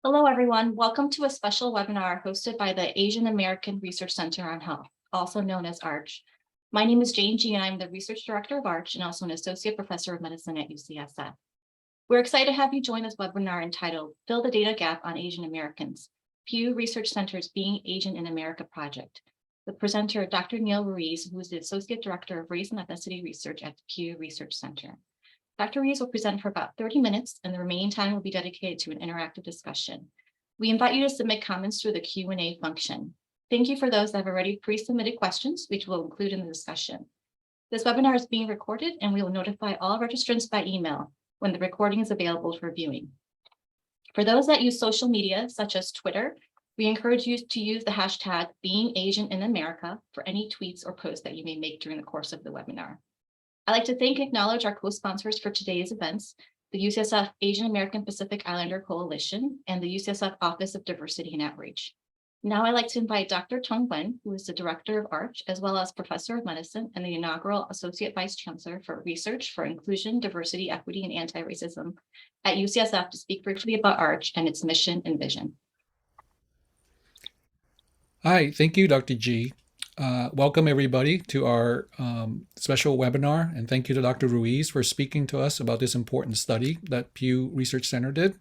Hello, everyone. Welcome to a special webinar hosted by the Asian American Research Center on Health, also known as ARCH. My name is Jane G, and I'm the Research Director of ARCH and also an Associate Professor of Medicine at UCSF. We're excited to have you join this webinar entitled Fill the Data Gap on Asian Americans, Pew Research Center's Being Asian in America project. The presenter, Dr. Neil Ruiz, who is the Associate Director of Race and Ethnicity Research at the Pew Research Center. Dr. Ruiz will present for about 30 minutes, and the remaining time will be dedicated to an interactive discussion. We invite you to submit comments through the Q&A function. Thank you for those that have already pre-submitted questions, which we'll include in the discussion. This webinar is being recorded, and we will notify all registrants by email when the recording is available for viewing. For those that use social media, such as Twitter, we encourage you to use the hashtag #BeingAsianInAmerica for any tweets or posts that you may make during the course of the webinar. I'd like to thank and acknowledge our co-sponsors for today's events, the UCSF Asian American Pacific Islander Coalition and the UCSF Office of Diversity and Outreach. Now I'd like to invite Dr. Tung Wen, who is the Director of ARCH, as well as Professor of Medicine and the inaugural Associate Vice Chancellor for Research for Inclusion, Diversity, Equity, and Anti-Racism at UCSF to speak briefly about ARCH and its mission and vision. Hi, thank you, Dr. G. Welcome everybody to our special webinar, and thank you to Dr. Ruiz for speaking to us about this important study that Pew Research Center did.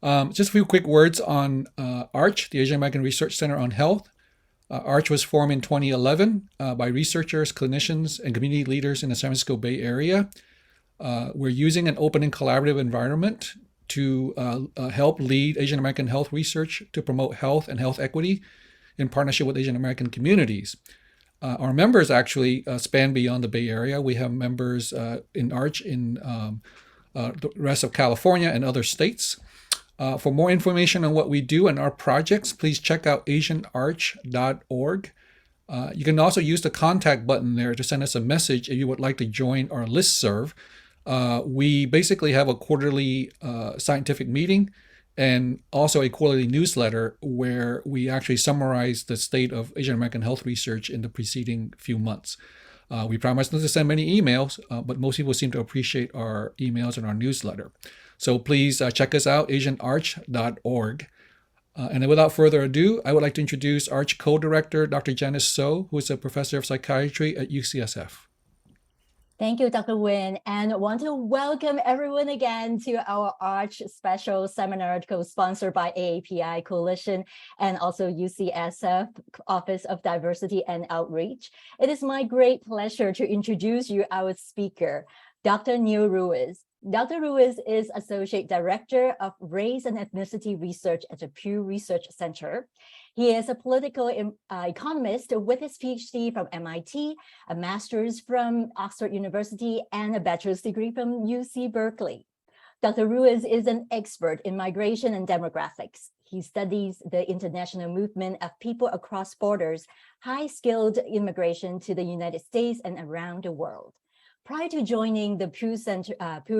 Just a few quick words on ARCH, the Asian American Research Center on Health. ARCH was formed in 2011 by researchers, clinicians, and community leaders in the San Francisco Bay Area. We're using an open and collaborative environment to help lead Asian American health research to promote health and health equity in partnership with Asian American communities. Our members actually span beyond the Bay Area. We have members in ARCH in the rest of California and other states. For more information on what we do and our projects, please check out asianarch.org. You can also use the contact button there to send us a message if you would like to join our listserv. We basically have a quarterly scientific meeting and also a quarterly newsletter where we actually summarize the state of Asian American health research in the preceding few months. We promise not to send many emails, but most people seem to appreciate our emails and our newsletter. So please check us out, asianarch.org. And then without further ado, I would like to introduce ARCH co-director, Dr. Janice So, who is a professor of psychiatry at UCSF. Thank you, Dr. Nguyen, and I want to welcome everyone again to our ARCH special seminar co-sponsored by AAPIC Coalition and also UCSF Office of Diversity and Outreach. It is my great pleasure to introduce you our speaker, Dr. Neil Ruiz. Dr. Ruiz is Associate Director of Race and Ethnicity Research at the Pew Research Center. He is a political economist with his PhD from MIT, a master's from Oxford University, and a bachelor's degree from UC Berkeley. Dr. Ruiz is an expert in migration and demographics. He studies the international movement of people across borders, high-skilled immigration to the United States and around the world. Prior to joining the Pew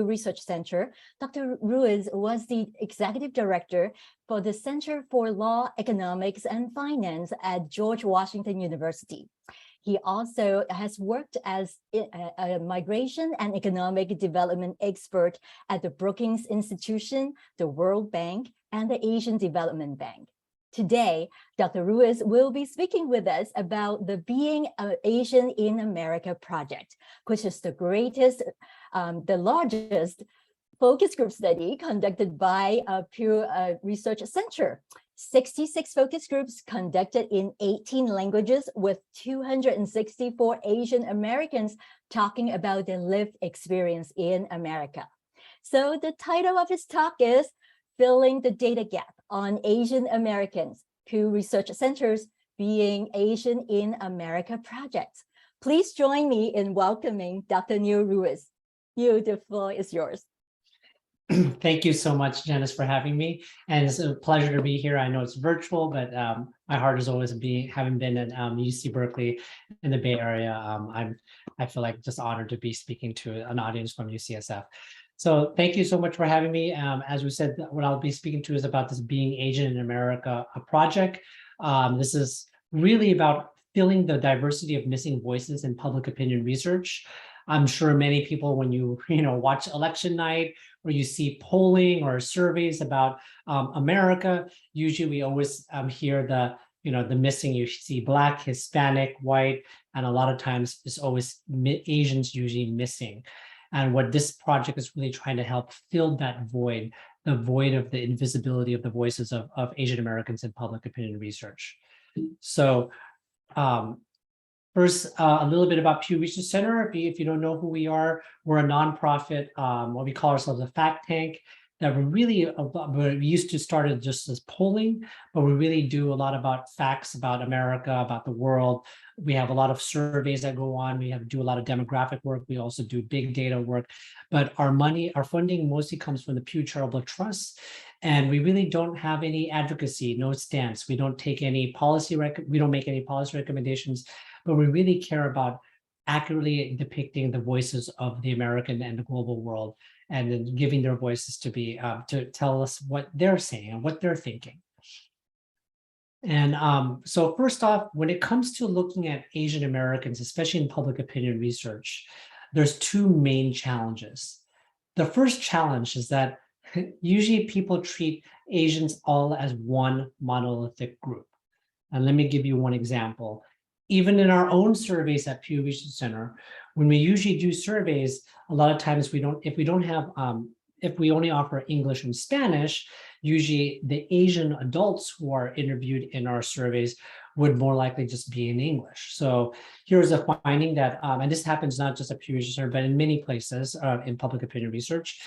Research Center, Dr. Ruiz was the executive director for the Center for Law, Economics, and Finance at George Washington University. He also has worked as a migration and economic development expert at the Brookings Institution, the World Bank, and the Asian Development Bank. Today, Dr. Ruiz will be speaking with us about the Being Asian in America project, which is the largest focus group study conducted by Pew Research Center. 66 focus groups conducted in 18 languages with 264 Asian Americans talking about their lived experience in America. So the title of his talk is Filling the Data Gap on Asian Americans, Pew Research Center's Being Asian in America project. Please join me in welcoming Dr. Neil Ruiz. Neil, the floor is yours. Thank you so much, Janice, for having me. And it's a pleasure to be here. I know it's virtual, but my heart is always having been at UC Berkeley in the Bay Area. I feel like just honored to be speaking to an audience from UCSF. So thank you so much for having me. As we said, what I'll be speaking to is about this Being Asian in America project. This is really about filling the diversity of missing voices in public opinion research. I'm sure many people, when you watch election night, or you see polling or surveys about America, usually we always hear the missing. You see Black, Hispanic, white, and a lot of times it's always Asians usually missing. And what this project is really trying to help fill that void, the void of the invisibility of the voices of Asian Americans in public opinion research. So first, a little bit about Pew Research Center. If you don't know who we are, we're a nonprofit, what we call ourselves a fact tank, that we used to start it just as polling, but we really do a lot about facts about America, about the world. We have a lot of surveys that go on. We do a lot of demographic work. We also do big data work, but our funding mostly comes from the Pew Charitable Trust. And we really don't have any advocacy, no stance. We don't take any we don't make any policy recommendations, but we really care about accurately depicting the voices of the American and the global world, and then giving their voices to tell us what they're saying and what they're thinking. And so first off, when it comes to looking at Asian Americans, especially in public opinion research, there's two main challenges. The first challenge is that usually people treat Asians all as one monolithic group. And let me give you one example. Even in our own surveys at Pew Research Center, when we usually do surveys, a lot of times if we only offer English and Spanish, usually the Asian adults who are interviewed in our surveys would more likely just be in English. So here's a finding that, and this happens not just at Pew Research Center, but in many places in public opinion research.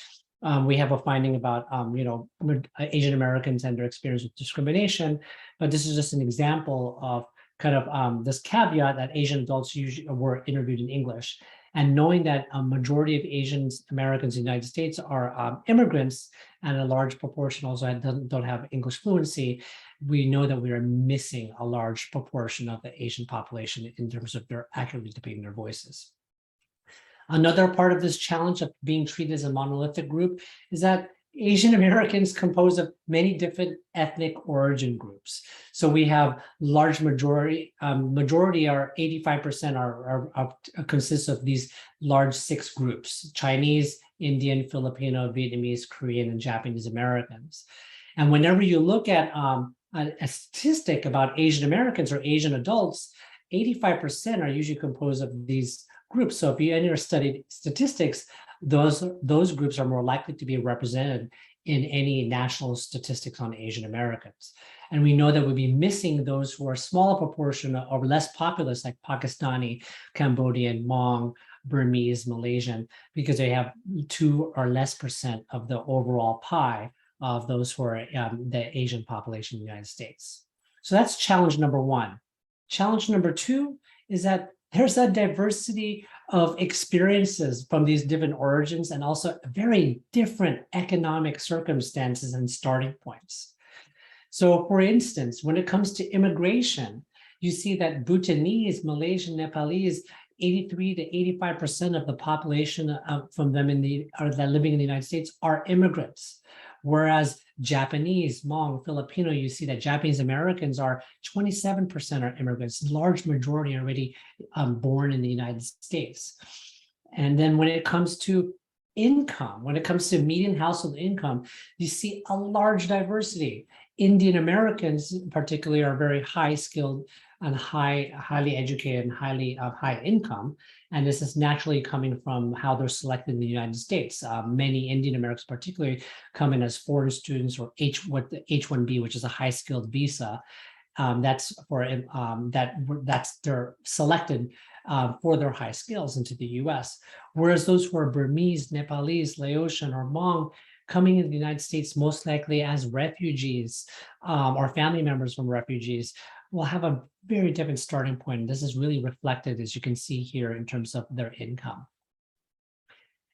We have a finding about Asian Americans and their experience with discrimination, but this is just an example of kind of this caveat that Asian adults usually were interviewed in English. And knowing that a majority of Asian Americans in the United States are immigrants, and a large proportion also don't have English fluency, we know that we are missing a large proportion of the Asian population in terms of their accurately depicting their voices. Another part of this challenge of being treated as a monolithic group is that Asian Americans compose of many different ethnic origin groups. So we have large majority are 85% consists of these large 6 groups: Chinese, Indian, Filipino, Vietnamese, Korean, and Japanese Americans. And whenever you look at a statistic about Asian Americans or Asian adults, 85% are usually composed of these groups. So if you enter studied statistics, those groups are more likely to be represented in any national statistics on Asian Americans. And we know that we'll be missing those who are smaller proportion or less populous, like Pakistani, Cambodian, Hmong, Burmese, Malaysian, because they have 2% or less of the overall pie of those who are the Asian population in the United States. So that's challenge number 1. Challenge number 2 is that there's a diversity of experiences from these different origins, and also very different economic circumstances and starting points. So for instance, when it comes to immigration, you see that Bhutanese, Malaysian, Nepalese, 83 to 85% of the population from them that living in the United States are immigrants. Whereas Japanese, Hmong, Filipino, you see that Japanese Americans are 27% are immigrants, large majority already born in the United States. And then when it comes to income, when it comes to median household income, you see a large diversity. Indian Americans particularly are very high skilled and highly educated and high income. And this is naturally coming from how they're selected in the United States. Many Indian Americans particularly come in as foreign students, or the H-1B, which is a high skilled visa. They're selected for their high skills into the US. Whereas those who are Burmese, Nepalese, Laotian, or Hmong coming into the United States most likely as refugees or family members from refugees will have a very different starting point. This is really reflected, as you can see here, in terms of their income.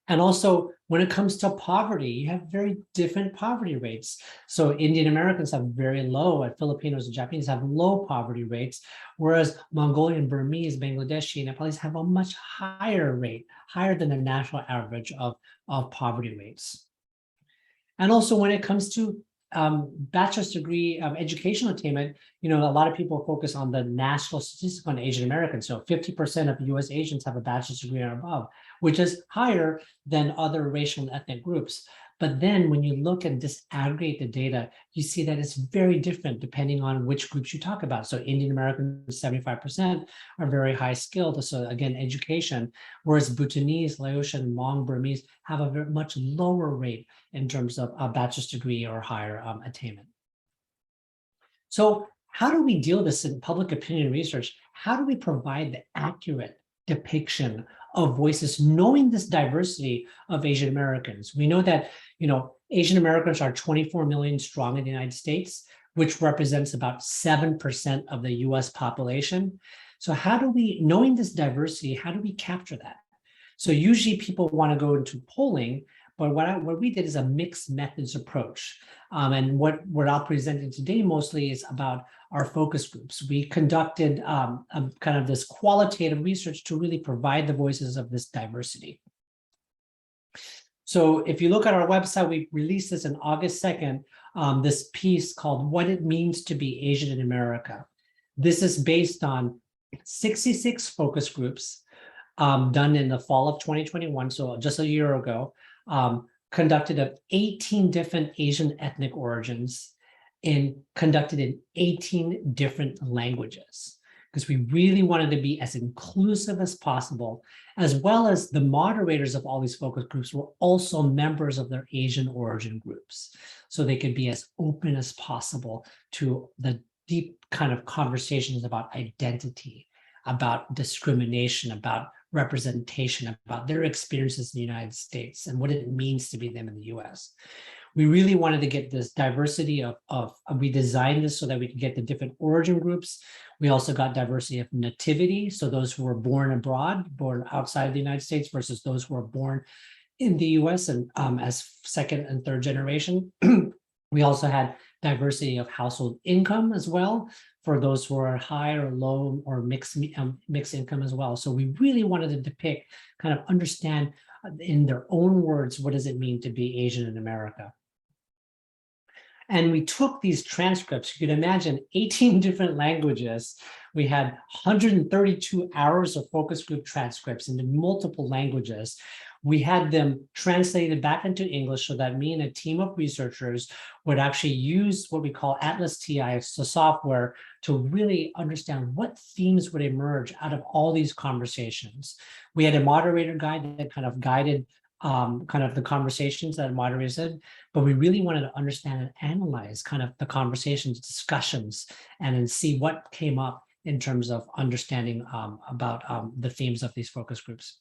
And also, when it comes to poverty, you have very different poverty rates. So Indian Americans have very low, and Filipinos and Japanese have low poverty rates, whereas Mongolian, Burmese, Bangladeshi, Nepalese have a much higher rate, higher than the national average of poverty rates. And also when it comes to bachelor's degree educational attainment, a lot of people focus on the national statistic on Asian Americans. So 50% of US Asians have a bachelor's degree or above, which is higher than other racial and ethnic groups. But then when you look and disaggregate the data, you see that it's very different depending on which groups you talk about. So Indian Americans, 75% are very high skilled. So again, education, whereas Bhutanese, Laotian, Hmong, Burmese have a very much lower rate in terms of a bachelor's degree or higher attainment. So how do we deal with this in public opinion research? How do we provide the accurate depiction of voices, knowing this diversity of Asian Americans? We know that, Asian Americans are 24 million strong in the United States, which represents about 7% of the US population. So how do we, knowing this diversity, how do we capture that? So usually people want to go into polling, but what we did is a mixed methods approach. And what I'll present today mostly is about our focus groups. We conducted kind of this qualitative research to really provide the voices of this diversity. So if you look at our website, we released this on August 2nd, this piece called What It Means to Be Asian in America. This is based on 66 focus groups done in the fall of 2021, so just a year ago, conducted of 18 different Asian ethnic origins and conducted in 18 different languages, because we really wanted to be as inclusive as possible, as well as the moderators of all these focus groups were also members of their Asian origin groups. So they could be as open as possible to the deep kind of conversations about identity, about discrimination, about representation, about their experiences in the United States and what it means to be them in the US. We really wanted to get this diversity we designed this so that we could get the different origin groups. We also got diversity of nativity, so those who were born abroad, born outside of the United States versus those who were born in the US and as second and third generation. We also had diversity of household income as well, for those who are high or low or mixed income as well. So we really wanted to depict, kind of understand in their own words, what does it mean to be Asian in America? And we took these transcripts, you could imagine 18 different languages. We had 132 hours of focus group transcripts in multiple languages. We had them translated back into English so that me and a team of researchers would actually use what we call Atlas TI, it's the software, to really understand what themes would emerge out of all these conversations. We had a moderator guide that kind of guided kind of the conversations that moderators said, but we really wanted to understand and analyze kind of the conversations, discussions, and then see what came up in terms of understanding about the themes of these focus groups.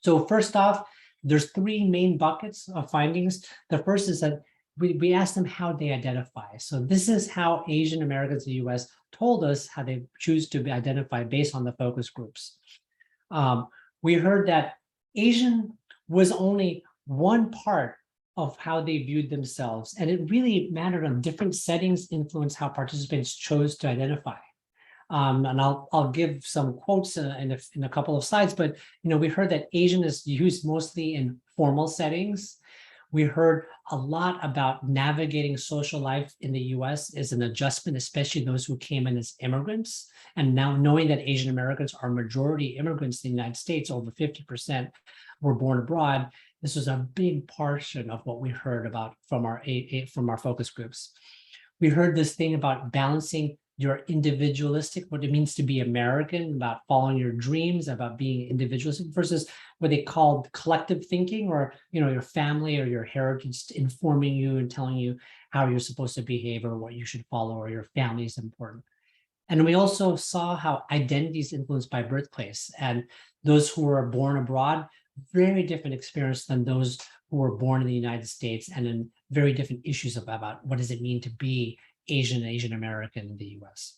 So first off, there's three main buckets of findings. The first is that we asked them how they identify. So this is how Asian Americans in the US told us how they choose to be identified based on the focus groups. We heard that Asian was only one part of how they viewed themselves, and it really mattered on different settings influence how participants chose to identify. And I'll give some quotes in a couple of slides, but we heard that Asian is used mostly in formal settings. We heard a lot about navigating social life in the US as an adjustment, especially those who came in as immigrants. And now knowing that Asian Americans are majority immigrants in the United States, over 50% were born abroad, this was a big portion of what we heard about from our focus groups. We heard this thing about balancing your individualistic, what it means to be American, about following your dreams, about being individualistic versus what they called collective thinking, or your family or your heritage informing you and telling you how you're supposed to behave or what you should follow, or your family is important. And we also saw how identity is influenced by birthplace, and those who were born abroad, very different experience than those who were born in the United States, and in very different issues about what does it mean to be Asian American in the US.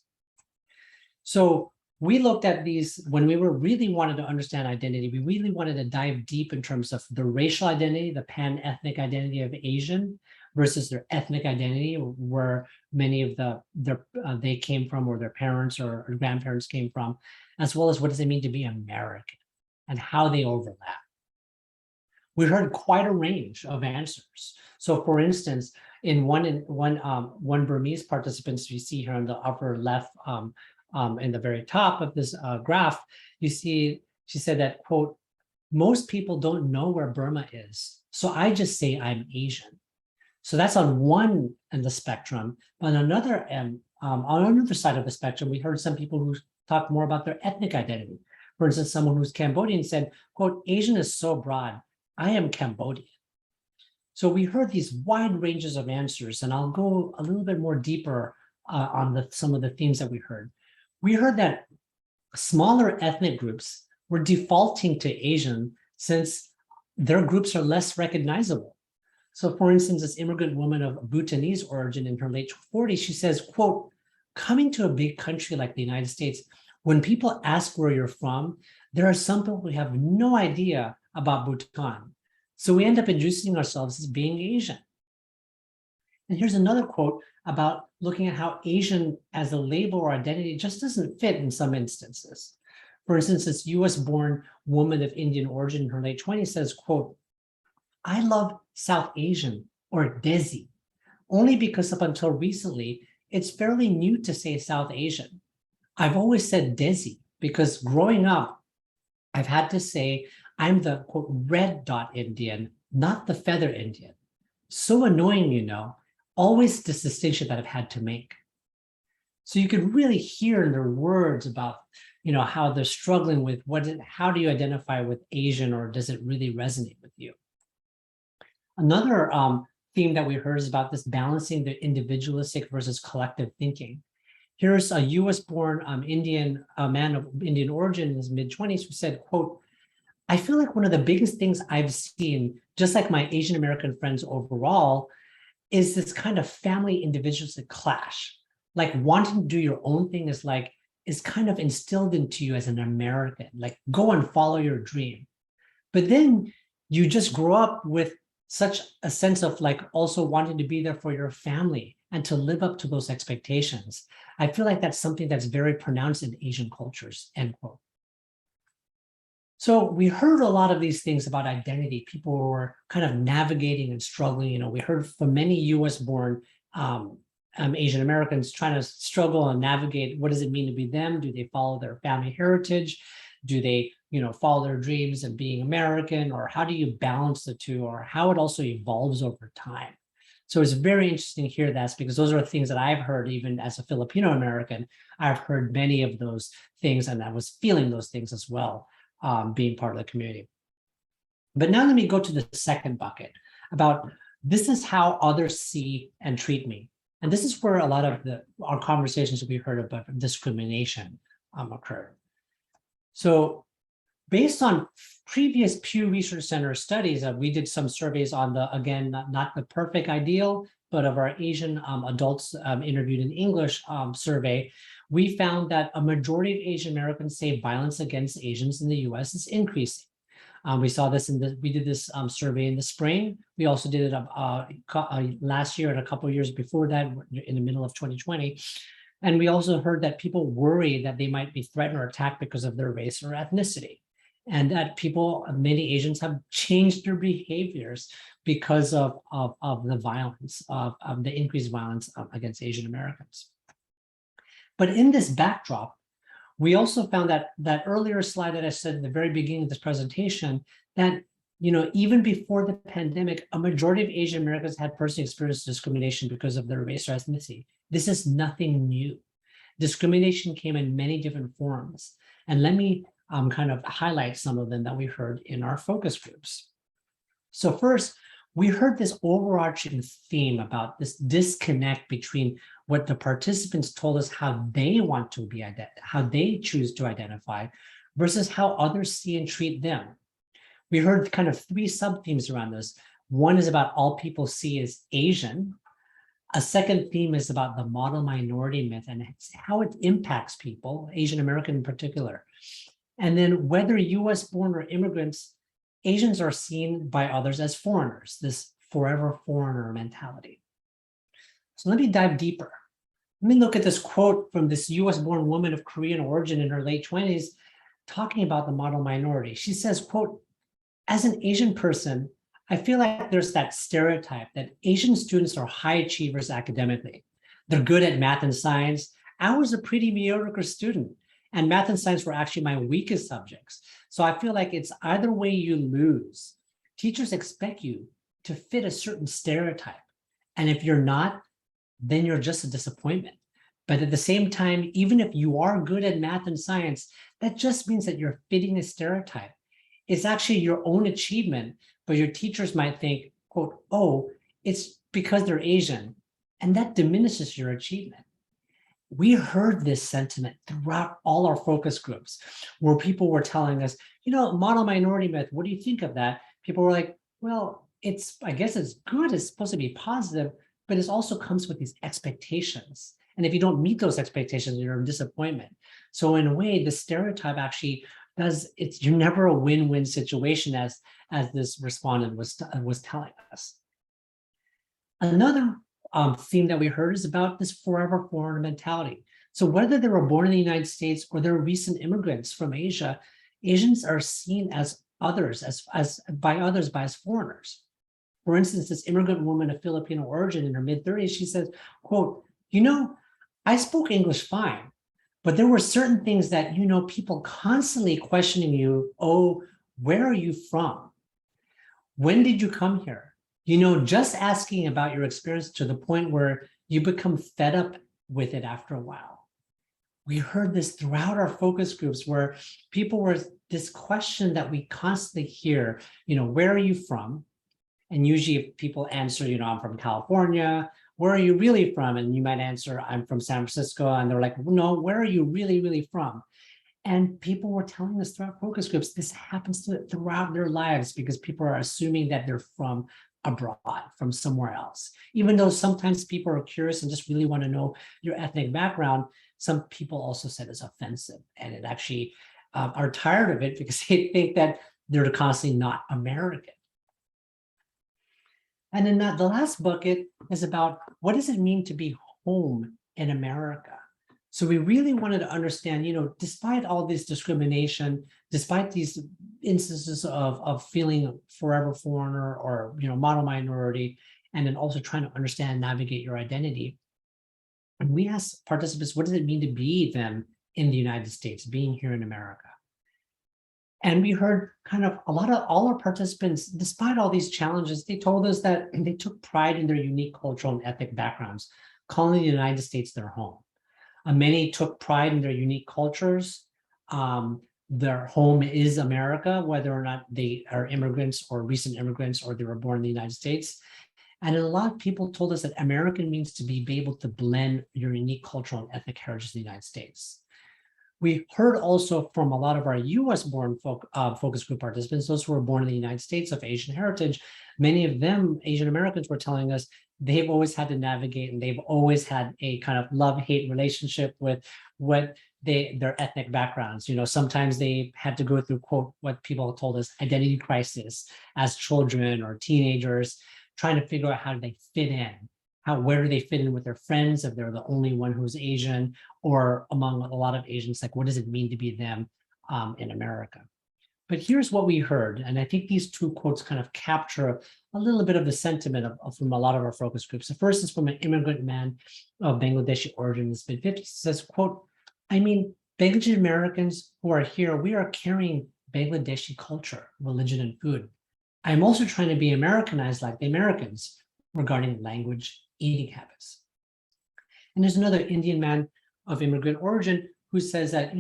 So we looked at these when we really wanted to understand identity. We really wanted to dive deep in terms of the racial identity, the pan-ethnic identity of Asian versus their ethnic identity, where many of they came from, or their parents or grandparents came from, as well as what does it mean to be American and how they overlap. We heard quite a range of answers. So for instance, in one Burmese participants you see here on the upper left, in the very top of this graph, you see, she said that, quote, most people don't know where Burma is. So I just say I'm Asian. So that's on one end of the spectrum. But on another end, on another side of the spectrum, we heard some people who talk more about their ethnic identity. For instance, someone who's Cambodian said, quote, Asian is so broad, I am Cambodian. So we heard these wide ranges of answers, and I'll go a little bit more deeper on some of the themes that we heard. We heard that smaller ethnic groups were defaulting to Asian since their groups are less recognizable. So for instance, this immigrant woman of Bhutanese origin in her late 40s, she says, quote, coming to a big country like the United States, when people ask where you're from, there are some people who have no idea about Bhutan. So we end up introducing ourselves as being Asian. And here's another quote about looking at how Asian as a label or identity just doesn't fit in some instances. For instance, this US-born woman of Indian origin in her late 20s says, quote, I love South Asian or Desi, only because up until recently, it's fairly new to say South Asian. I've always said Desi because growing up, I've had to say I'm the quote red dot Indian, not the feather Indian. So annoying, you know, always this distinction that I've had to make. So you could really hear in their words about, you know, how they're struggling with how do you identify with Asian, or does it really resonate with you? Another theme that we heard is about this balancing the individualistic versus collective thinking. Here's a US-born Indian man of Indian origin in his mid-20s who said, quote, I feel like one of the biggest things I've seen, just like my Asian American friends overall, is this kind of family individualistic clash. Like wanting to do your own thing is kind of instilled into you as an American, like go and follow your dream. But then you just grow up with such a sense of like also wanting to be there for your family and to live up to those expectations. I feel like that's something that's very pronounced in Asian cultures, end quote. So we heard a lot of these things about identity. People were kind of navigating and struggling. You know, we heard from many US-born Asian Americans trying to struggle and navigate. What does it mean to be them? Do they follow their family heritage? Do they, you know, follow their dreams of being American? Or how do you balance the two? Or how it also evolves over time? So it's very interesting to hear that, because those are things that I've heard even as a Filipino American. I've heard many of those things, and I was feeling those things as well, being part of the community. But now let me go to the second bucket about this is how others see and treat me. And this is where a lot of our conversations that we heard about discrimination occurred. So based on previous Pew Research Center studies, we did some surveys on the, again, not the perfect ideal, but of our Asian adults interviewed in English survey. We found that a majority of Asian Americans say violence against Asians in the US is increasing. We saw this we did this survey in the spring. We also did it last year and a couple of years before that in the middle of 2020. And we also heard that people worry that they might be threatened or attacked because of their race or ethnicity. And that many Asians have changed their behaviors because of the violence, of the increased violence against Asian Americans. But in this backdrop, we also found that earlier slide that I said at the very beginning of this presentation, that, you know, even before the pandemic, a majority of Asian Americans had personally experienced discrimination because of their race or ethnicity. This is nothing new. Discrimination came in many different forms. And let me kind of highlight some of them that we heard in our focus groups. So first, we heard this overarching theme about this disconnect between what the participants told us how they want to be how they choose to identify versus how others see and treat them. We heard kind of three sub-themes around this. One is about all people see as Asian. A second theme is about the model minority myth and how it impacts people, Asian American in particular. And then whether US-born or immigrants, Asians are seen by others as foreigners, this forever foreigner mentality. So let me dive deeper. Let me look at this quote from this US-born woman of Korean origin in her late 20s, talking about the model minority. She says, quote, as an Asian person, I feel like there's that stereotype that Asian students are high achievers academically. They're good at math and science. I was a pretty mediocre student, And math and science were actually my weakest subjects. So I feel like it's either way you lose. Teachers expect you to fit a certain stereotype. And if you're not, then you're just a disappointment. But at the same time, even if you are good at math and science, that just means that you're fitting a stereotype. It's actually your own achievement, but your teachers might think, quote, oh, it's because they're Asian. And that diminishes your achievement. We heard this sentiment throughout all our focus groups where people were telling us, model minority myth, what do you think of that? People were like, well, I guess it's good, it's supposed to be positive, but it also comes with these expectations. And if you don't meet those expectations, you're a disappointment. So in a way, the stereotype actually you're never a win-win situation as this respondent was telling us. Another theme that we heard is about this forever foreigner mentality. So whether they were born in the United States or they're recent immigrants from Asia, Asians are seen as others, as foreigners. For instance, this immigrant woman of Filipino origin in her mid-30s, she says, quote, I spoke English fine, but there were certain things that, people constantly questioning you, oh, where are you from? When did you come here? Just asking about your experience to the point where you become fed up with it after a while. We heard this throughout our focus groups where people were this question that we constantly hear, where are you from? And usually if people answer, I'm from California, where are you really from? And you might answer, I'm from San Francisco. And they're like, no, where are you really, really from? And people were telling us throughout focus groups, this happens throughout their lives because people are assuming that they're from abroad, from somewhere else. Even though sometimes people are curious and just really want to know your ethnic background, some people also said it's offensive and it actually are tired of it because they think that they're constantly not American. And then the last bucket is about what does it mean to be home in America? So we really wanted to understand, despite all this discrimination, despite these instances of feeling forever foreigner or, model minority, and then also trying to understand and navigate your identity. And we asked participants, what does it mean to be them in the United States, being here in America? And we heard kind of all our participants, despite all these challenges, they told us that they took pride in their unique cultural and ethnic backgrounds, calling the United States their home. Many took pride in their unique cultures. Their home is America, whether or not they are immigrants or recent immigrants or they were born in the United States. And a lot of people told us that American means to be able to blend your unique cultural and ethnic heritage in the United States. We heard also from a lot of our US-born focus group participants, those who were born in the United States of Asian heritage, many of them, Asian Americans, were telling us they've always had to navigate and they've always had a kind of love-hate relationship with their ethnic backgrounds. Sometimes they had to go through, quote, what people told us, identity crisis as children or teenagers, trying to figure out how do they fit in. Where do they fit in with their friends if they're the only one who's Asian, or among a lot of Asians, like what does it mean to be them in America? But here's what we heard, and I think these two quotes kind of capture a little bit of the sentiment from a lot of our focus groups. The first is from an immigrant man of Bangladeshi origin in the mid-50s. It says, quote, Bangladeshi Americans who are here, we are carrying Bangladeshi culture, religion, and food. I'm also trying to be Americanized like the Americans regarding language, eating habits. And there's another Indian man of immigrant origin who says that,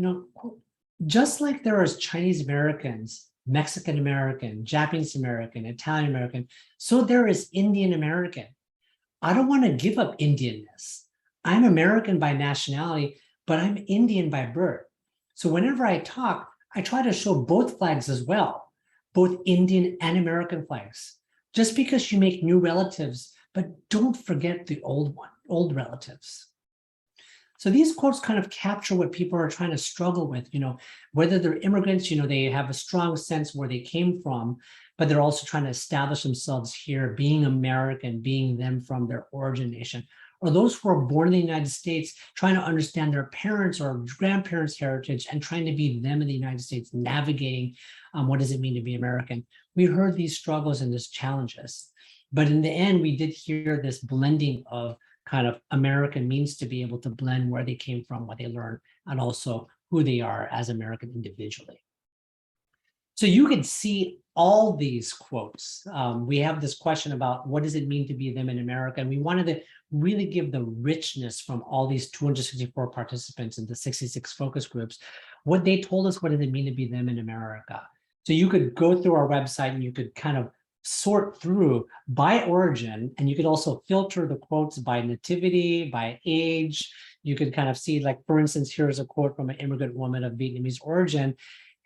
just like there are Chinese Americans, Mexican American, Japanese American, Italian American, so there is Indian American. I don't want to give up Indianness. I'm American by nationality, but I'm Indian by birth. So whenever I talk, I try to show both flags as well, both Indian and American flags. Just because you make new relatives, but don't forget the old relatives. So these quotes kind of capture what people are trying to struggle with, whether they're immigrants, they have a strong sense where they came from, but they're also trying to establish themselves here, being American, being them from their origin nation, or those who are born in the United States, trying to understand their parents' or grandparents' heritage and trying to be them in the United States, navigating what does it mean to be American. We heard these struggles and these challenges, but in the end, we did hear this blending of kind of American means to be able to blend where they came from, what they learned, and also who they are as American individually. So you can see all these quotes. We have this question about what does it mean to be them in America? And we wanted to really give the richness from all these 264 participants in the 66 focus groups, what they told us, what does it mean to be them in America? So you could go through our website and you could kind of sort through by origin, and you could also filter the quotes by nativity, by age. You could kind of see, like, for instance, here's a quote from an immigrant woman of Vietnamese origin,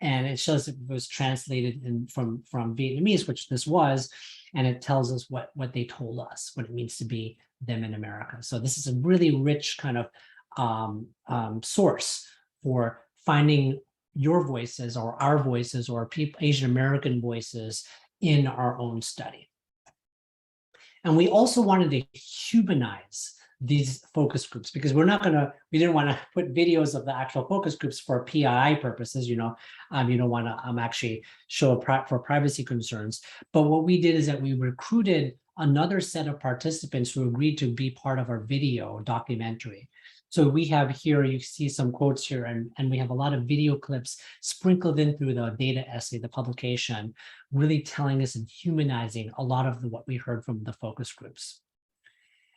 and it shows it was translated from Vietnamese, which this was, and it tells us what they told us, what it means to be them in America. So this is a really rich kind of source for finding your voices or our voices or Asian American voices in our own study. And we also wanted to humanize these focus groups, because we didn't want to put videos of the actual focus groups for PII purposes. You don't want to actually show for privacy concerns. But what we did is that we recruited another set of participants who agreed to be part of our video documentary. So we have here, you see some quotes here, and we have a lot of video clips sprinkled in through the data essay, the publication, really telling us and humanizing a lot of what we heard from the focus groups.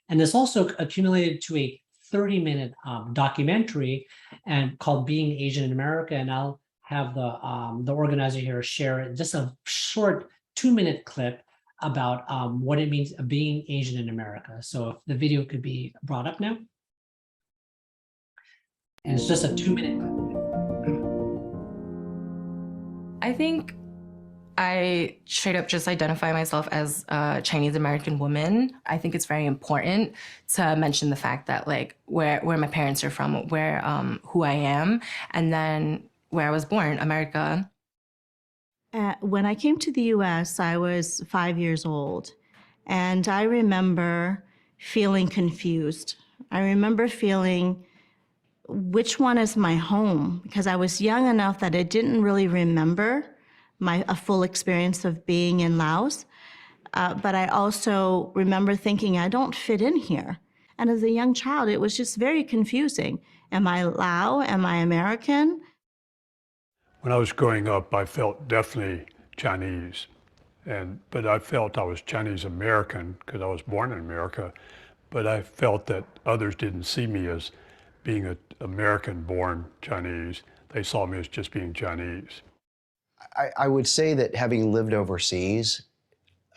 And this also accumulated to a 30-minute documentary and called Being Asian in America. And I'll have the organizer here share just a short 2-minute clip about what it means being Asian in America. So if the video could be brought up now. And it's just a 2-minute clip. I think I straight up just identify myself as a Chinese American woman. I think it's very important to mention the fact that, like, where my parents are from, where who I am, and then where I was born, America. When I came to the US, I was 5 years old, and I remember feeling confused. I remember feeling, which one is my home? Because I was young enough that I didn't really remember a full experience of being in Laos. But I also remember thinking, I don't fit in here. And as a young child, it was just very confusing. Am I Lao? Am I American? When I was growing up, I felt definitely Chinese. But I felt I was Chinese American because I was born in America. But I felt that others didn't see me as being an American-born Chinese. They saw me as just being Chinese. I would say that having lived overseas,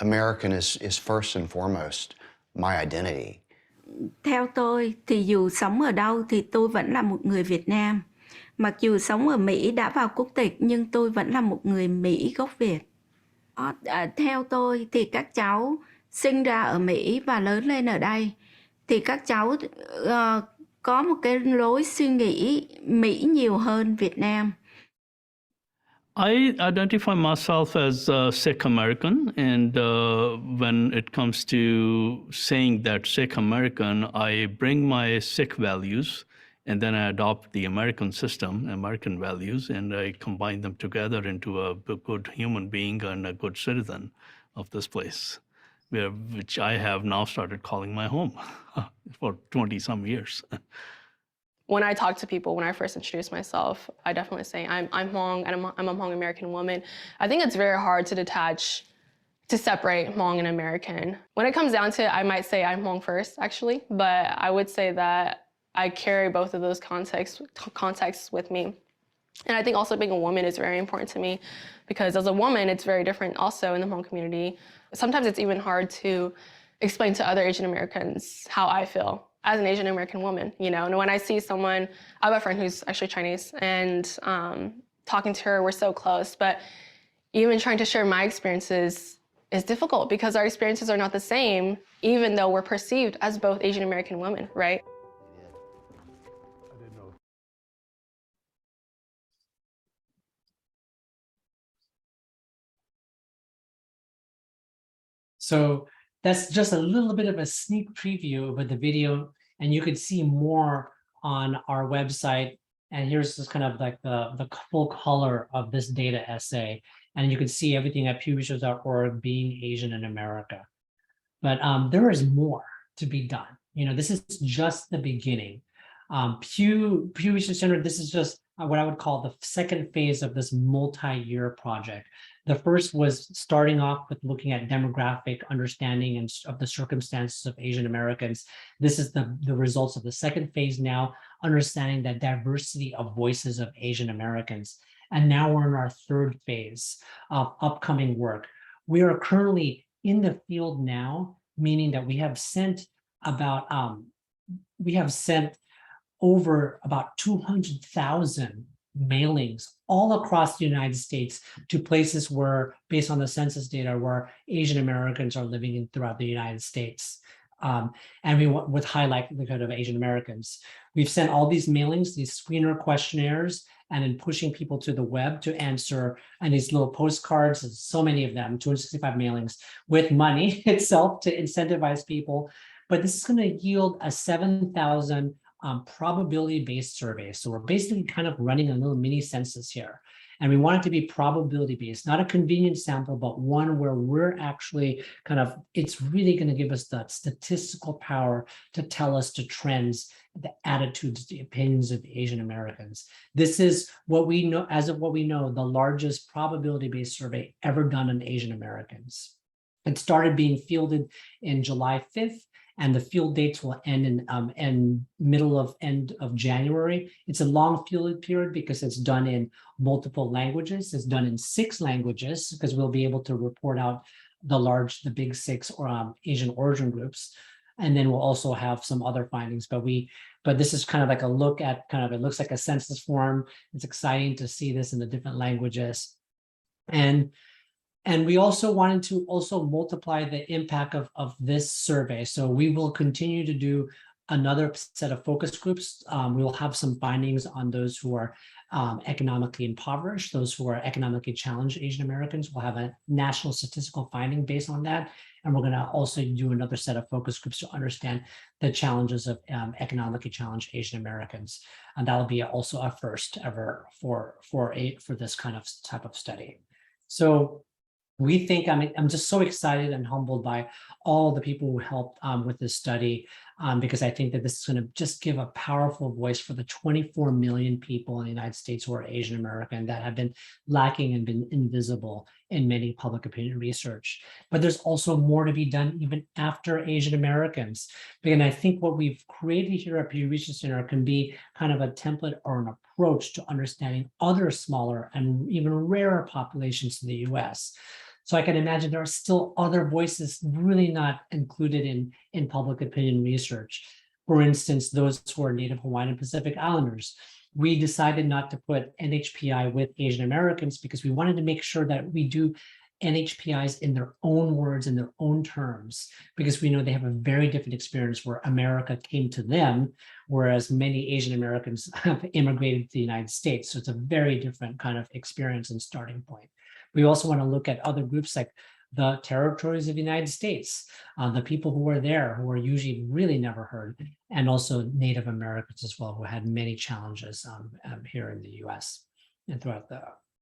American is first and foremost my identity. Theo tôi thì dù sống ở đâu thì tôi vẫn là một người Việt Nam. Mặc dù sống ở Mỹ đã vào quốc tịch nhưng tôi vẫn là một người Mỹ gốc Việt. Theo tôi thì các cháu sinh ra ở Mỹ và lớn lên ở đây thì các cháu có một cái lối suy nghĩ Mỹ nhiều hơn Việt Nam. I identify myself as Sikh American, and when it comes to saying that Sikh American, I bring my Sikh values and then I adopt the American system, American values, and I combine them together into a good human being and a good citizen of this place, which I have now started calling my home for 20-some years. When I talk to people, when I first introduce myself, I definitely say I'm Hmong and I'm a Hmong American woman. I think it's very hard to separate Hmong and American. When it comes down to it, I might say I'm Hmong first, actually, but I would say that I carry both of those contexts with me. And I think also being a woman is very important to me because as a woman, it's very different also in the Hmong community. Sometimes it's even hard to explain to other Asian Americans how I feel as an Asian American woman, and when I see someone, I have a friend who's actually Chinese, and talking to her, we're so close, but even trying to share my experiences is difficult because our experiences are not the same, even though we're perceived as both Asian American women, right? I didn't know. So that's just a little bit of a sneak preview of the video, and you could see more on our website. And here's just kind of like the full color of this data essay. And you can see everything at pewresearch.org, Being Asian in America. But there is more to be done. This is just the beginning. Pew Research Center, this is just what I would call the second phase of this multi-year project. The first was starting off with looking at demographic understanding and of the circumstances of Asian Americans. This is the results of the second phase now, understanding the diversity of voices of Asian Americans. And now we're in our third phase of upcoming work. We are currently in the field now, meaning that we have sent over about 200,000 mailings all across the United States to places where, based on the census data, where Asian Americans are living in throughout the United States. And we want with high likelihood of Asian Americans. We've sent all these mailings, these screener questionnaires, and then pushing people to the web to answer, and these little postcards, so many of them, 265 mailings with money itself to incentivize people. But this is going to yield a 7,000 probability-based survey. So we're basically kind of running a little mini census here. And we want it to be probability-based, not a convenient sample, but one where we're actually it's really going to give us the statistical power to tell us the trends, the attitudes, the opinions of Asian Americans. This is what we know, as of what we know, the largest probability-based survey ever done on Asian Americans. It started being fielded in July 5th. And the field dates will end in end of January. It's a long field period because it's done in multiple languages. It's done in 6 languages because we'll be able to report out the big 6 Asian origin groups. And then we'll also have some other findings. But this is kind of like a look at it looks like a census form. It's exciting to see this in the different languages. And we also wanted to also multiply the impact of this survey. So we will continue to do another set of focus groups. We will have some findings on those who are economically impoverished, those who are economically challenged Asian Americans. We'll have a national statistical finding based on that. And we're going to also do another set of focus groups to understand the challenges of economically challenged Asian Americans. And that'll be also a first ever for this kind of type of study. So we think, I'm just so excited and humbled by all the people who helped with this study, because I think that this is going to just give a powerful voice for the 24 million people in the United States who are Asian American that have been lacking and been invisible in many public opinion research. But there's also more to be done even after Asian Americans. And I think what we've created here at Pew Research Center can be kind of a template or an approach to understanding other smaller and even rarer populations in the US. So I can imagine there are still other voices really not included in public opinion research. For instance, those who are Native Hawaiian and Pacific Islanders. We decided not to put NHPI with Asian Americans because we wanted to make sure that we do NHPIs in their own words, in their own terms, because we know they have a very different experience where America came to them, whereas many Asian Americans have immigrated to the United States. So it's a very different kind of experience and starting point. We also want to look at other groups like the territories of the United States, the people who are there, who are usually really never heard, and also Native Americans as well, who had many challenges here in the US and throughout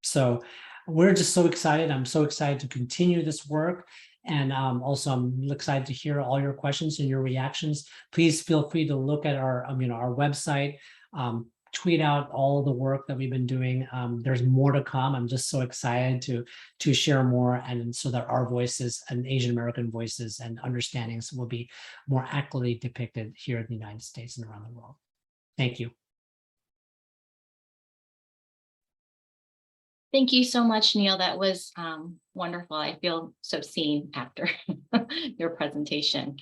so we're just so excited. I'm so excited to continue this work. And also I'm excited to hear all your questions and your reactions. Please feel free to look at our website, tweet out all the work that we've been doing. There's more to come. I'm just so excited to share more, and so that our voices and Asian American voices and understandings will be more accurately depicted here in the United States and around the world. Thank you. Thank you so much, Neil. That was wonderful. I feel so seen after your presentation.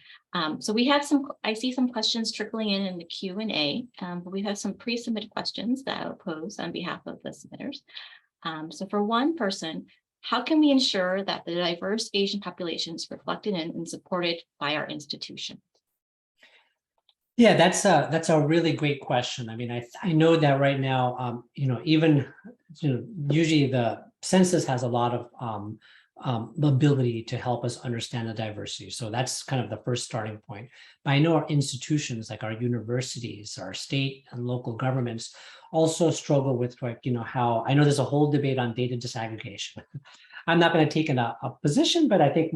So we have I see some questions trickling in the Q&A, but we have some pre-submitted questions that I'll pose on behalf of the submitters. So for one person, how can we ensure that the diverse Asian population is reflected in and supported by our institution? Yeah, that's a really great question. I mean, I know that right now, usually the census has a lot of ability to help us understand the diversity. So that's kind of the first starting point. But I know our institutions, like our universities, our state and local governments, also struggle with how, I know there's a whole debate on data disaggregation. I'm not going to take a position, but I think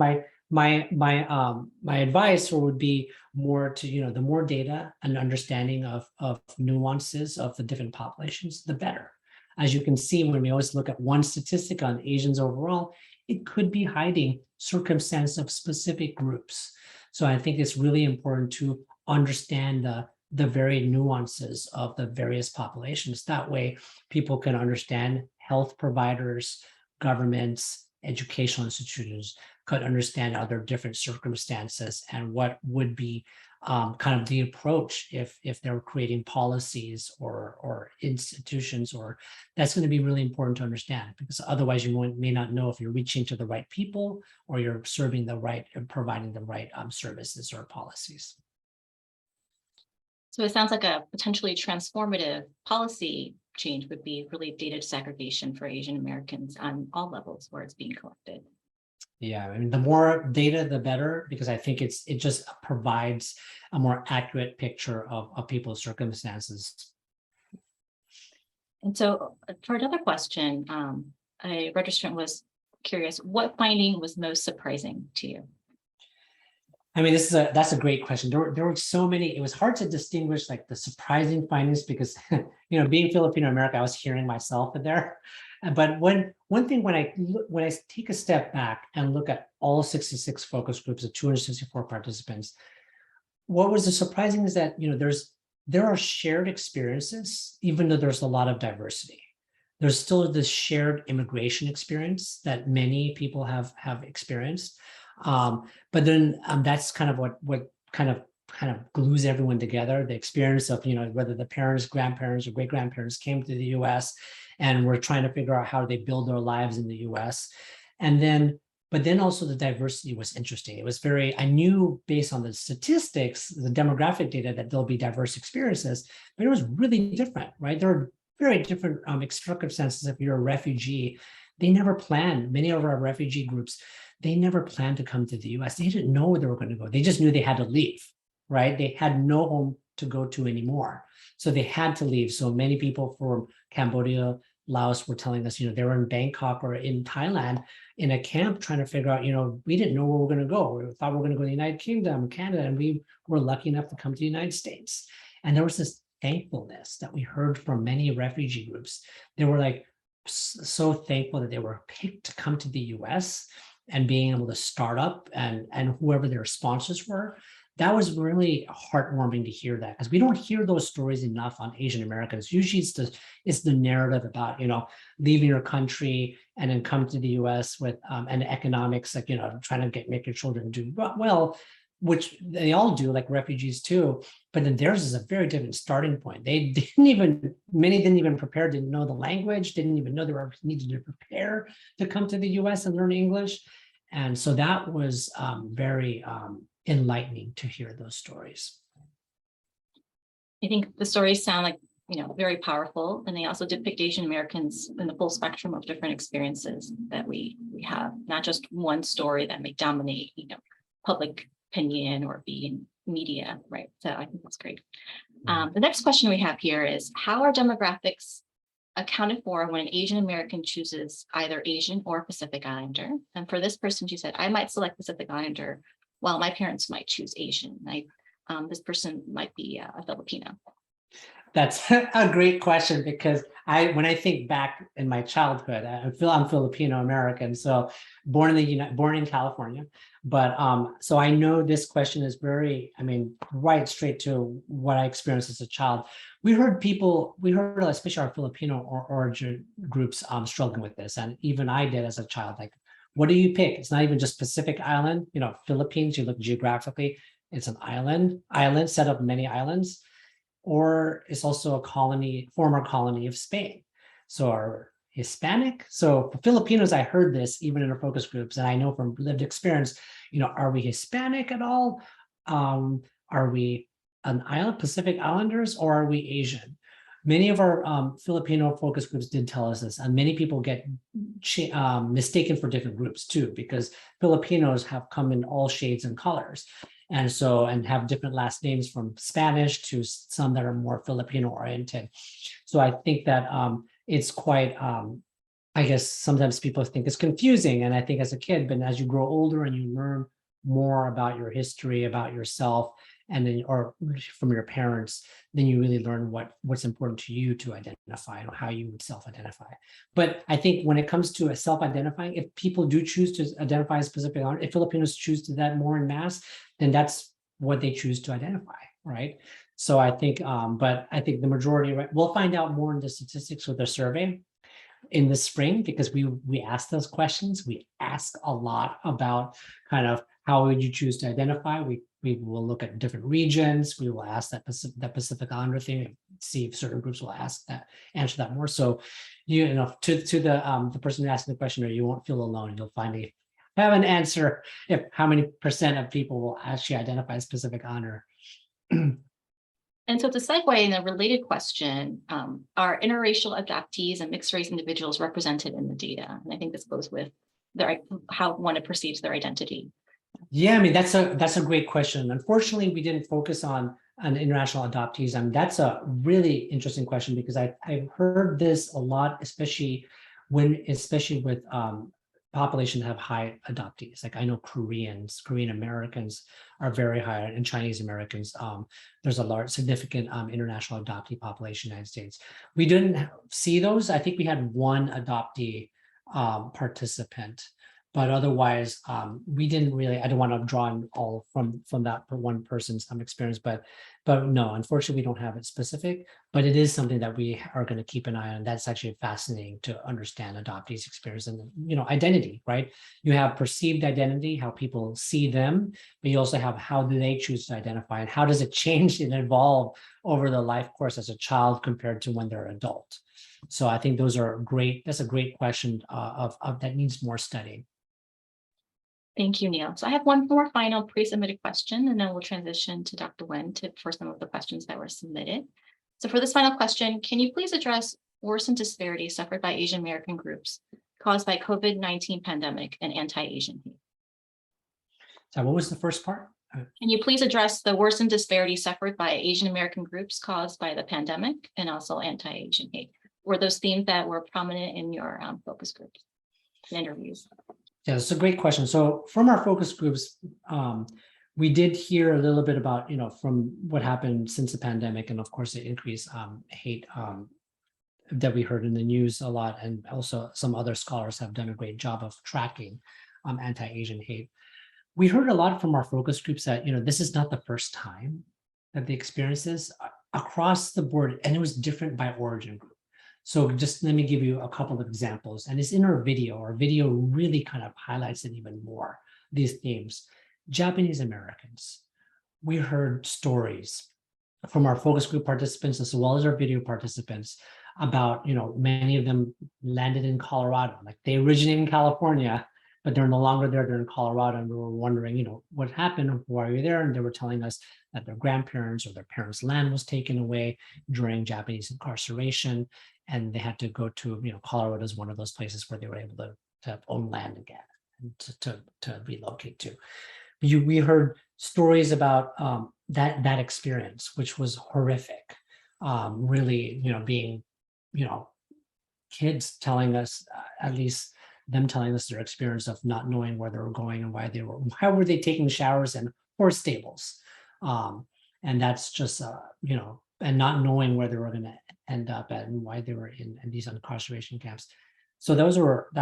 my advice would be more to, the more data and understanding of nuances of the different populations, the better. As you can see, when we always look at one statistic on Asians overall, it could be hiding circumstance of specific groups. So I think it's really important to understand the very nuances of the various populations. That way, people can understand health providers, governments, educational institutions could understand other different circumstances and what would be kind of the approach if they're creating policies or institutions, or that's going to be really important to understand, because otherwise you may not know if you're reaching to the right people or you're serving the right and providing the right services or policies. So it sounds like a potentially transformative policy change would be really data disaggregation for Asian Americans on all levels where it's being collected. Yeah, I mean, the more data, the better, because I think it just provides a more accurate picture of people's circumstances. And so for another question, a registrant was curious, what finding was most surprising to you? I mean, that's a great question. There were so many. It was hard to distinguish like the surprising findings because, being Filipino American, I was hearing myself in there. But one thing when I take a step back and look at all 66 focus groups of 264 participants, what was surprising is that there are shared experiences, even though there's a lot of diversity. There's still this shared immigration experience that many people have experienced. But then that's kind of what kind of glues everyone together, the experience of whether the parents, grandparents, or great grandparents came to the US and were trying to figure out how they build their lives in the US. But then also the diversity was interesting. It was I knew based on the statistics, the demographic data, that there'll be diverse experiences, but it was really different, right? There are very different circumstances. If you're a refugee, they never planned, many of our refugee groups, they never planned to come to the US. They didn't know where they were going to go. They just knew they had to leave, right? They had no home to go to anymore. So they had to leave. So many people from Cambodia, Laos were telling us, they were in Bangkok or in Thailand in a camp trying to figure out, we didn't know where we were going to go. We thought we were going to go to the United Kingdom, Canada, and we were lucky enough to come to the United States. And there was this thankfulness that we heard from many refugee groups. They were like so thankful that they were picked to come to the US and being able to start up and whoever their sponsors were. That was really heartwarming to hear that, because we don't hear those stories enough on Asian Americans. Usually it's the narrative about, leaving your country and then come to the US with and economics, like, trying to make your children do well, which they all do, like refugees too. But then theirs is a very different starting point. Many didn't even prepare, didn't know the language, didn't even know they were needed to prepare to come to the US and learn English. And so that was very enlightening to hear those stories. I think the stories sound like, very powerful, and they also depict Asian Americans in the full spectrum of different experiences that we have, not just one story that may dominate, public opinion or be in media, right? So I think that's great. The next question we have here is, how are demographics accounted for when an Asian American chooses either Asian or Pacific Islander? And for this person, she said, I might select Pacific Islander while my parents might choose Asian. This person might be a Filipino. That's a great question, because when I think back in my childhood, I'm Filipino American, so born in California, but so I know this question is very, right straight to what I experienced as a child. We heard especially our Filipino origin groups struggling with this, and even I did as a child. Like, what do you pick? It's not even just Pacific Island, Philippines. You look geographically, it's an island set of many islands. Or it's also a former colony of Spain. So are Hispanic? So for Filipinos, I heard this even in our focus groups, and I know from lived experience, are we Hispanic at all? Are we an island, Pacific Islanders, or are we Asian? Many of our Filipino focus groups did tell us this, and many people get mistaken for different groups too, because Filipinos have come in all shades and colors. And have different last names, from Spanish to some that are more Filipino oriented. So I think that it's quite, I guess sometimes people think it's confusing. And I think as a kid, but as you grow older and you learn more about your history, about yourself, and then, or from your parents, then you really learn what's important to you to identify and how you would self-identify. But I think when it comes to a self-identifying, if people do choose to identify as specific honor, if Filipinos choose to do that more en masse, then that's what they choose to identify, right? So I think, but I think the majority, right, we'll find out more in the statistics with the survey in the spring, because we ask those questions. We ask a lot about kind of how would you choose to identify. We will look at different regions. We will ask that Pacific Islander thing, see if certain groups will answer that more. So, you know, to the person asking the question, you won't feel alone. You'll finally have an answer if how many % of people will actually identify as Pacific Islander. And so to segue in a related question, are interracial adoptees and mixed race individuals represented in the data? And I think this goes with how one perceives their identity. Yeah, I mean, that's a great question. Unfortunately, we didn't focus on international adoptees. I mean, that's a really interesting question, because I've heard this a lot, especially with population that have high adoptees. Like I know Korean Americans are very high, and Chinese Americans. There's a large, significant international adoptee population in the United States. We didn't see those. I think we had one adoptee participant, but otherwise, we didn't really. I don't want to draw on all from that one person's experience, but no, unfortunately, we don't have it specific. But it is something that we are going to keep an eye on. That's actually fascinating to understand adoptees' experience and, you know, identity. Right? You have perceived identity, how people see them, but you also have how do they choose to identify, and how does it change and evolve over the life course as a child compared to when they're an adult. So I think those are great. That's a great question of that needs more study. Thank you, Neil. So I have one more final pre-submitted question, and then we'll transition to Dr. Wen for some of the questions that were submitted. So for this final question, can you please address worsened disparities suffered by Asian American groups caused by COVID-19 pandemic and anti-Asian hate? So what was the first part? Can you please address the worsened disparities suffered by Asian American groups caused by the pandemic and also anti-Asian hate? Were those themes that were prominent in your focus groups and interviews? Yeah, that's a great question. So from our focus groups, we did hear a little bit about, you know, from what happened since the pandemic, and of course the increased hate that we heard in the news a lot, and also some other scholars have done a great job of tracking anti-Asian hate. We heard a lot from our focus groups that, you know, this is not the first time that they experienced this across the board, and it was different by origin group. So just let me give you a couple of examples, and it's in our video. Our video really kind of highlights it even more, these themes. Japanese Americans, we heard stories from our focus group participants as well as our video participants about, you know, many of them landed in Colorado, like they originated in California, but they're no longer there, they're in Colorado, and we were wondering, you know, what happened, why are you there? And they were telling us that their grandparents or their parents' land was taken away during Japanese incarceration, and they had to go to, you know, Colorado is one of those places where they were able to own land again and to relocate to. We heard stories about that experience, which was horrific. Really, you know, being, you know, kids telling us, at least them telling us their experience of not knowing where they were going and why were they taking showers in horse stables, and that's just you know, and not knowing where they were going to end up at and why they were in these incarceration camps. So that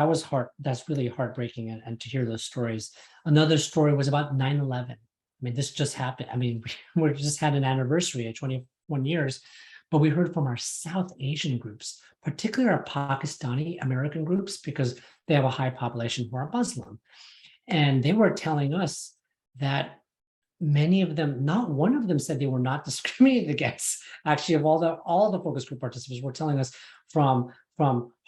was hard. That's really heartbreaking, and to hear those stories. Another story was about 9/11. I mean, this just happened. I mean, we just had an anniversary at 21 years, but we heard from our South Asian groups, particularly our Pakistani American groups, because they have a high population who are Muslim. And they were telling us that many of them, not one of them said they were not discriminated against. Actually, of all the focus group participants were telling us from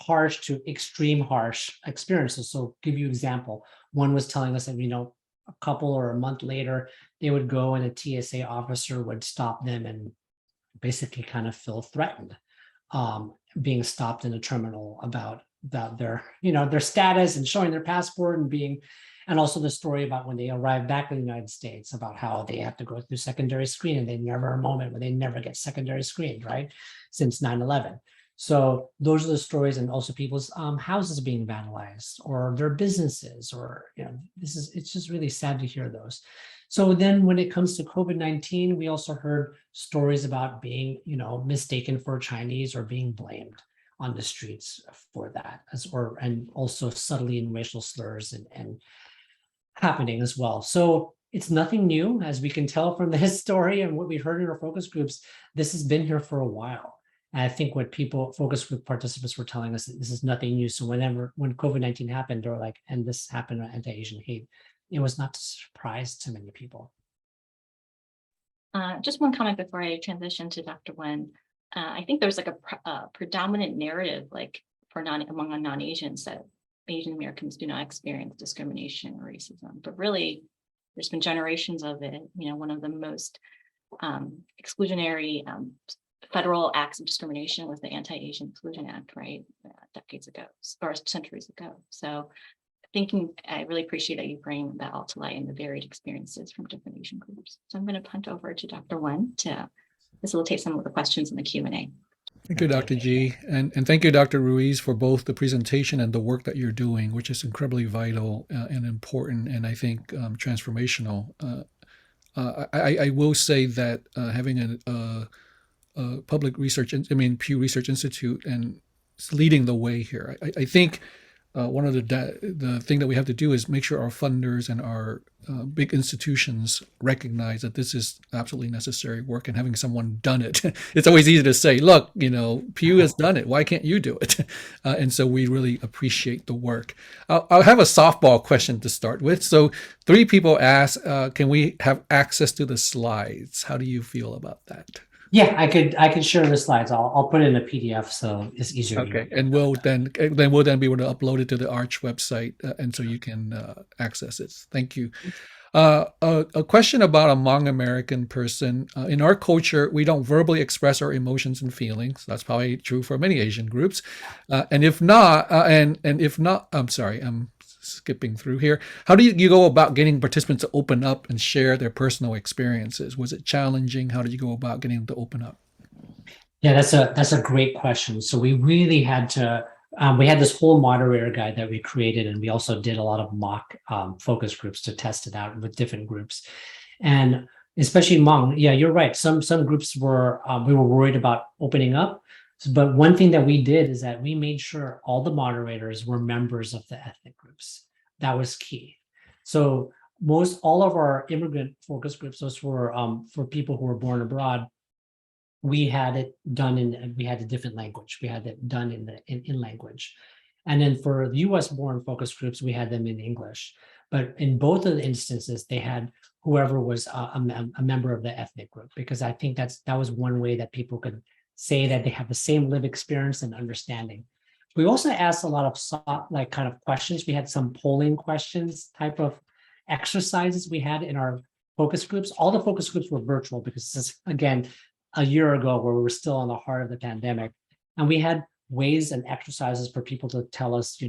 harsh to extreme harsh experiences. So give you an example. One was telling us that, you know, a couple or a month later, they would go and a TSA officer would stop them and basically kind of feel threatened, being stopped in a terminal about their, you know, their status and showing their passport and also the story about when they arrive back in the United States about how they have to go through secondary screening. They never a moment where they never get secondary screened, right? Since 9/11. So those are the stories, and also people's houses being vandalized or their businesses, or it's just really sad to hear those. So then when it comes to COVID-19, we also heard stories about being, mistaken for Chinese or being blamed on the streets for that, and also subtly in racial slurs and happening as well. So it's nothing new, as we can tell from this story and what we heard in our focus groups. This has been here for a while. And I think what focus group participants were telling us, that this is nothing new. So when COVID-19 happened, they were like, and this happened on anti-Asian hate, it was not a surprise to many people. Just one comment before I transition to Dr. Wen. I think there's like a predominant narrative, like among non-Asians, that Asian Americans do not experience discrimination or racism, but really there's been generations of it. One of the most exclusionary federal acts of discrimination was the Anti-Asian Exclusion Act, right? Decades ago, or centuries ago. So I really appreciate that you bring that all to light and the varied experiences from different Asian groups. So I'm going to punt over to Dr. Wen to facilitate some of the questions in the Q&A. Thank you, Dr. G. And thank you, Dr. Ruiz, for both the presentation and the work that you're doing, which is incredibly vital and important, and I think transformational. I will say that having a public research, Pew Research Institute, and leading the way here, I think one of the thing that we have to do is make sure our funders and our big institutions recognize that this is absolutely necessary work, and having someone done it. It's always easy to say, look, Pew has done it. Why can't you do it? And so we really appreciate the work. I'll have a softball question to start with. So 3 people asked, can we have access to the slides? How do you feel about that? Yeah, I could share the slides. I'll put it in a PDF so it's easier. Okay, and we'll then be able to upload it to the Arch website, and so you can access it. Thank you. A question about a Hmong American person. In our culture, we don't verbally express our emotions and feelings. That's probably true for many Asian groups. And if not, I'm sorry, I'm skipping through here. How do you go about getting participants to open up and share their personal experiences? Was it challenging? How did you go about getting them to open up? Yeah, that's a great question. So we really had to. We had this whole moderator guide that we created, and we also did a lot of mock focus groups to test it out with different groups, and especially Hmong. Yeah, you're right. Some groups we were worried about opening up, but one thing that we did is that we made sure all the moderators were members of the ethnic groups. That was key. So all of our immigrant focus groups, those were for people who were born abroad. We had it done we had a different language. We had it done in language. And then for the US born focus groups, we had them in English. But in both of the instances, they had whoever was a member of the ethnic group, because I think that was one way that people could say that they have the same lived experience and understanding. We also asked a lot of kind of questions. We had some polling questions type of exercises we had in our focus groups. All the focus groups were virtual because this is, again, a year ago where we were still in the heart of the pandemic. And we had ways and exercises for people to tell us,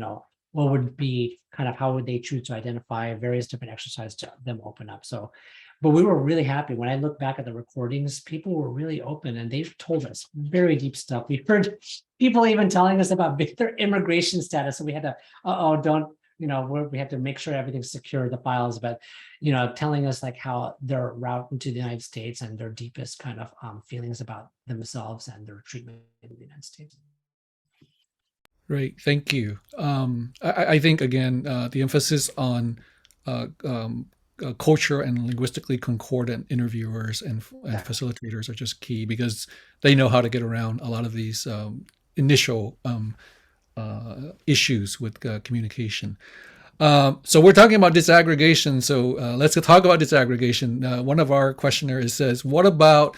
what would be kind of how would they choose to identify, various different exercises to them open up. So, but we were really happy. When I look back at the recordings, people were really open and they've told us very deep stuff. We heard people even telling us about their immigration status. So we had to, we had to make sure everything's secure, the files, but, telling us like how their route into the United States and their deepest kind of feelings about themselves and their treatment in the United States. Great, thank you. I think, again, the emphasis on culture and linguistically concordant interviewers and facilitators are just key, because they know how to get around a lot of these initial issues with communication. So we're talking about disaggregation. So let's talk about disaggregation. One of our questionnaires says, what about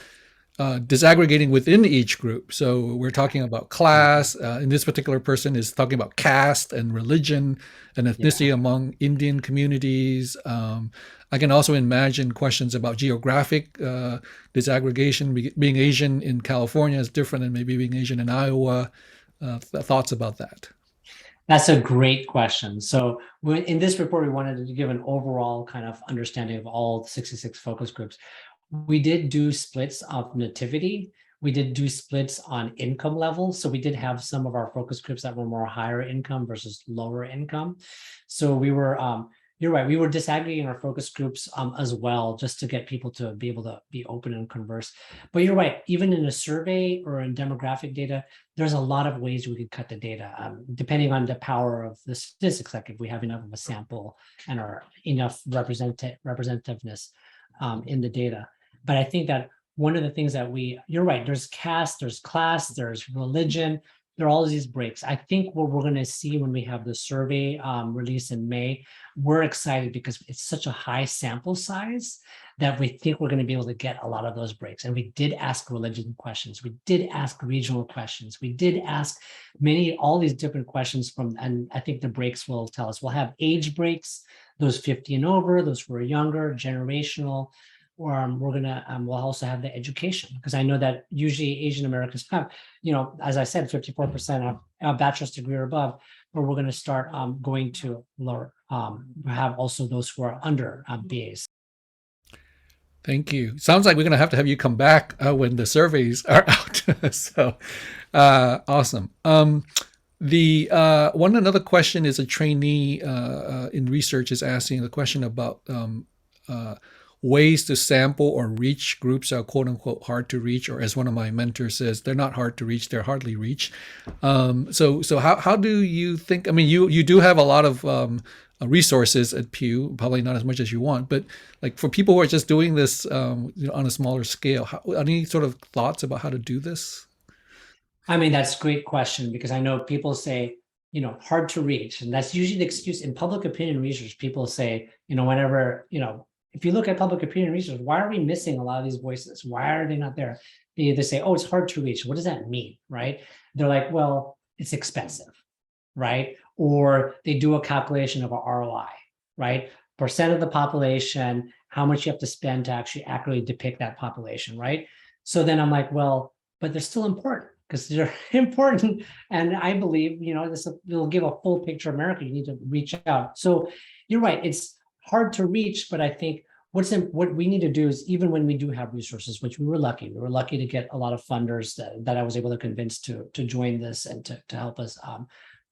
disaggregating within each group? So we're talking about class, and this particular person is talking about caste and religion and ethnicity among Indian communities. I can also imagine questions about geographic disaggregation. Being Asian in California is different than maybe being Asian in Iowa. Thoughts about that? That's a great question. So in this report, we wanted to give an overall kind of understanding of all 66 focus groups. We did do splits of nativity. we did do splits on income levels. So we did have some of our focus groups that were more higher income versus lower income. So we were, you're right, we were disaggregating our focus groups as well, just to get people to be able to be open and converse. But you're right, even in a survey or in demographic data, there's a lot of ways we could cut the data, depending on the power of the statistics, like if we have enough of a sample and are enough representativeness in the data. But I think that one of the things that you're right, there's caste, there's class, there's religion, there are all these breaks. I think what we're going to see when we have the survey released in May, we're excited because it's such a high sample size that we think we're going to be able to get a lot of those breaks. And we did ask religion questions. We did ask regional questions. We did ask all these different questions and I think the breaks will tell us. We'll have age breaks, those 50 and over, those who are younger, generational. Or we'll also have the education, because I know that usually Asian Americans have, as I said, 54% have a bachelor's degree or above, but we're going to start going to lower, have also those who are under BAs. Thank you. Sounds like we're going to have you come back when the surveys are out. So awesome. Another question is a trainee in research is asking the question about ways to sample or reach groups that are quote unquote hard to reach, or as one of my mentors says, they're not hard to reach, they're hardly reached. So how do you think, I mean, you do have a lot of resources at Pew, probably not as much as you want, but like for people who are just doing this on a smaller scale, any sort of thoughts about how to do this? I mean, that's a great question, because I know people say, hard to reach. And that's usually the excuse in public opinion research. People say, whenever, if you look at public opinion research, why are we missing a lot of these voices? Why are they not there? They either say, oh, it's hard to reach. What does that mean, right? They're like, well, it's expensive, right? Or they do a calculation of a ROI, right? Percent of the population, how much you have to spend to actually accurately depict that population, right? So then I'm like, well, but they're still important, because they're important. And I believe, this will give a full picture of America. You need to reach out. So you're right, it's hard to reach, but I think what we need to do is, even when we do have resources, which we were lucky to get a lot of funders that I was able to convince to join this and to help us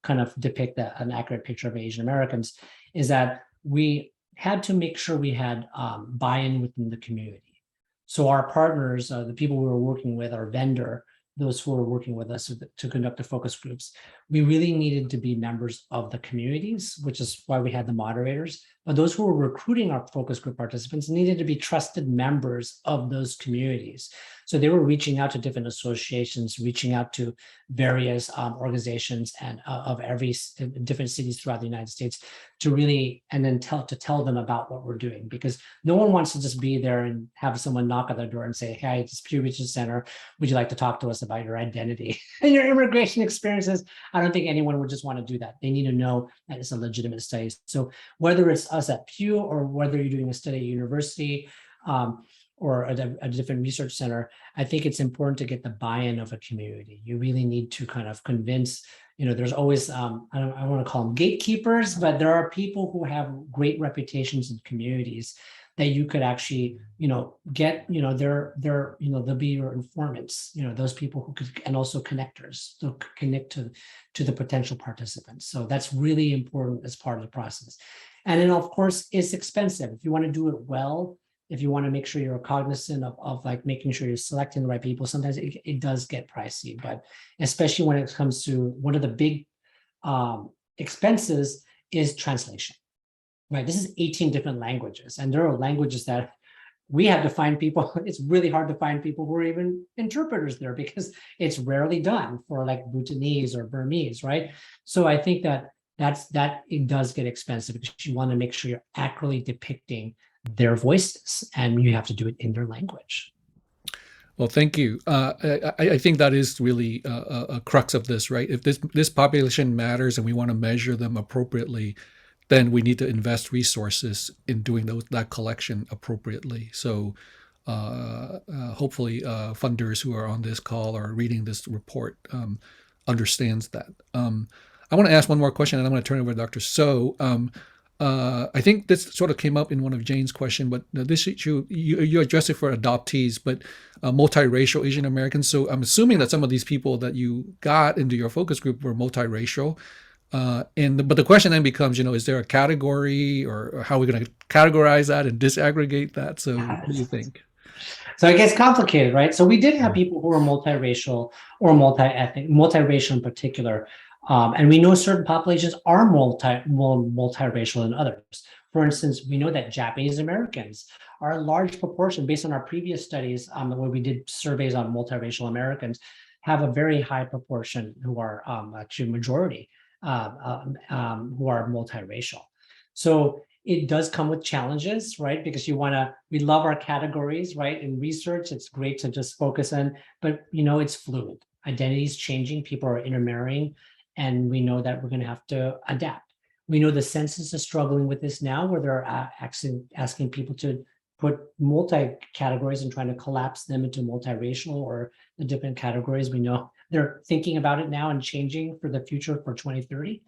kind of depict an accurate picture of Asian Americans, is that we had to make sure we had buy-in within the community. So our partners, the people we were working with, our vendor, those who were working with us to conduct the focus groups, we really needed to be members of the communities, which is why we had the moderators. But those who were recruiting our focus group participants needed to be trusted members of those communities. So they were reaching out to different associations, reaching out to various organizations and of different cities throughout the United States to really, and then tell them about what we're doing, because no one wants to just be there and have someone knock on their door and say, hey, it's Pew Research Center. Would you like to talk to us about your identity and your immigration experiences? I don't think anyone would just want to do that. They need to know that it's a legitimate study. So whether it's us at Pew or whether you're doing a study at university or a different research center, I think it's important to get the buy-in of a community. You really need to kind of convince, there's always, I want to call them gatekeepers, but there are people who have great reputations in communities that you could actually, get, they'll be your informants, those people who could, and also connectors, they'll connect to the potential participants. So that's really important as part of the process. And then of course, it's expensive. If you want to do it well, if you want to make sure you're cognizant of like making sure you're selecting the right people, sometimes it does get pricey, but especially when it comes to one of the big expenses is translation. Right, this is 18 different languages, and there are languages that we have to find people. It's really hard to find people who are even interpreters there, because it's rarely done for like Bhutanese or Burmese, right? So I think that it does get expensive, because you want to make sure you're accurately depicting their voices, and you have to do it in their language. Well, thank you. I think that is really a crux of this, right? If this population matters and we want to measure them appropriately, then we need to invest resources in doing that collection appropriately. So hopefully funders who are on this call or reading this report understands that. I want to ask one more question, and I'm going to turn it over to Dr. So. I think this sort of came up in one of Jane's question, but this issue, you address it for adoptees, but multiracial Asian Americans. So I'm assuming that some of these people that you got into your focus group were multiracial. But the question then becomes, is there a category, or how are we going to categorize that and disaggregate that? So what do you think? So it gets complicated, right? So we did have people who were multiracial or multi-ethnic, multiracial in particular. And we know certain populations are more multiracial than others. For instance, we know that Japanese Americans are a large proportion, based on our previous studies, where we did surveys on multiracial Americans, have a very high proportion who are actually majority who are multiracial. So it does come with challenges, right? Because we love our categories, right? In research, it's great to just focus on, but it's fluid. Identity is changing, people are intermarrying, and we know that we're going to have to adapt. We know the census is struggling with this now, where they're actually asking people to put multi-categories and trying to collapse them into multiracial or the different categories. We know they're thinking about it now and changing for the future for 2030,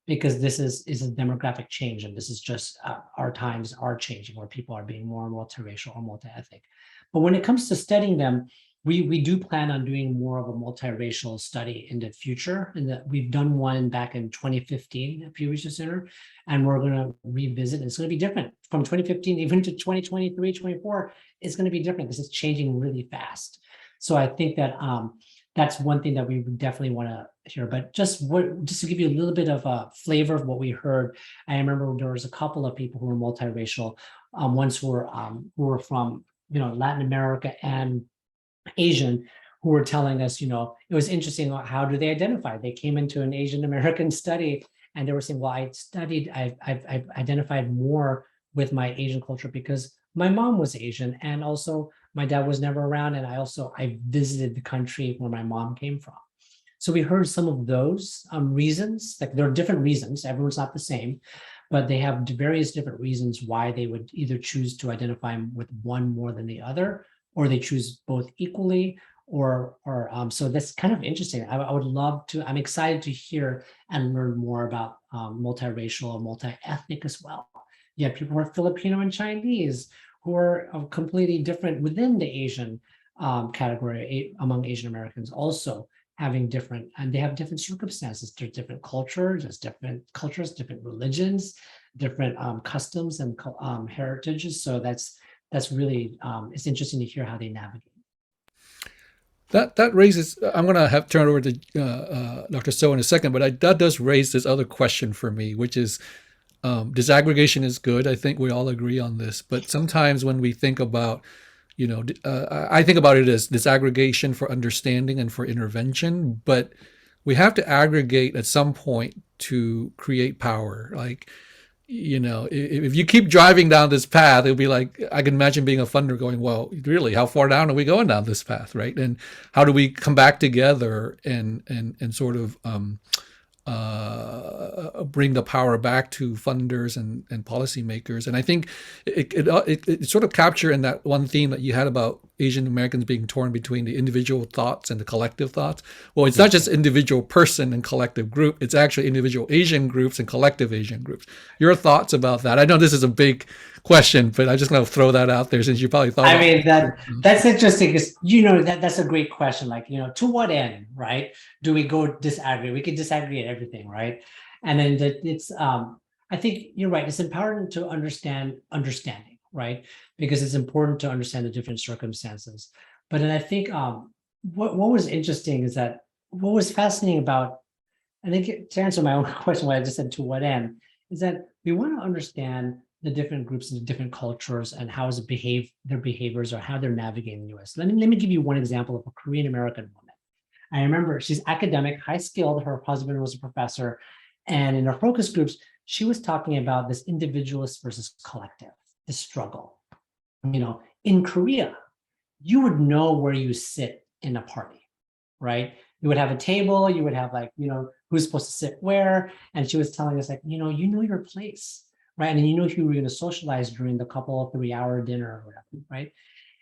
because this is a demographic change, and this is just our times are changing, where people are being more multiracial or multi-ethnic. But when it comes to studying them, we do plan on doing more of a multiracial study in the future, and that we've done one back in 2015 at Pew Research Center, and we're going to revisit. It's going to be different from 2015 even to 2023, 24. It's going to be different because it's changing really fast. So I think that that's one thing that we would definitely want to hear. But just to give you a little bit of a flavor of what we heard, I remember there was a couple of people who were multiracial, ones who were from Latin America and Asian, who were telling us, it was interesting, how do they identify? They came into an Asian American study, and they were saying, well, I've identified more with my Asian culture because my mom was Asian, and also my dad was never around, and I visited the country where my mom came from. So we heard some of those reasons. Like, there are different reasons, everyone's not the same, but they have various different reasons why they would either choose to identify with one more than the other, or they choose both equally, or so that's kind of interesting. I would love to, I'm excited to hear and learn more about multiracial or multi-ethnic as well. You have people who are Filipino and Chinese, who are completely different within the Asian category, among Asian Americans, also having different, and they have different circumstances. There's different cultures, different religions, different customs and heritages. So that's really, it's interesting to hear how they navigate. That raises, I'm going to turn it over to Dr. So in a second, but that does raise this other question for me, which is, disaggregation is good. I think we all agree on this, but sometimes when we think about, I think about it as disaggregation for understanding and for intervention, but we have to aggregate at some point to create power. Like, if you keep driving down this path, it'll be like, I can imagine being a funder going, well, really, how far down are we going down this path, right? And how do we come back together and sort of bring the power back to funders and policymakers? And I think it sort of captured in that one theme that you had about Asian Americans being torn between the individual thoughts and the collective thoughts. Well, it's not just individual person and collective group, it's actually individual Asian groups and collective Asian groups. Your thoughts about that? I know this is a big question, but I just want to throw that out there since you probably thought about it. That's interesting, because that's a great question. Like, to what end, right? Do we go disaggregate? We could disaggregate everything, right? And then it's I think you're right. It's important to understanding, right? Because it's important to understand the different circumstances. But then I think what was interesting is that what was fascinating about, I think, to answer my own question, what I just said, to what end, is that we want to understand the different groups and the different cultures and how their behaviors or how they're navigating the US. Let me give you one example of a Korean American woman. I remember she's academic, high skilled, her husband was a professor, and in our focus groups, she was talking about this individualist versus collective, this struggle. In Korea, you would know where you sit in a party, right? You would have a table, you would have who's supposed to sit where. And she was telling us you know your place, right? And you know who you were going to socialize during the couple of 3-hour dinner or whatever, right?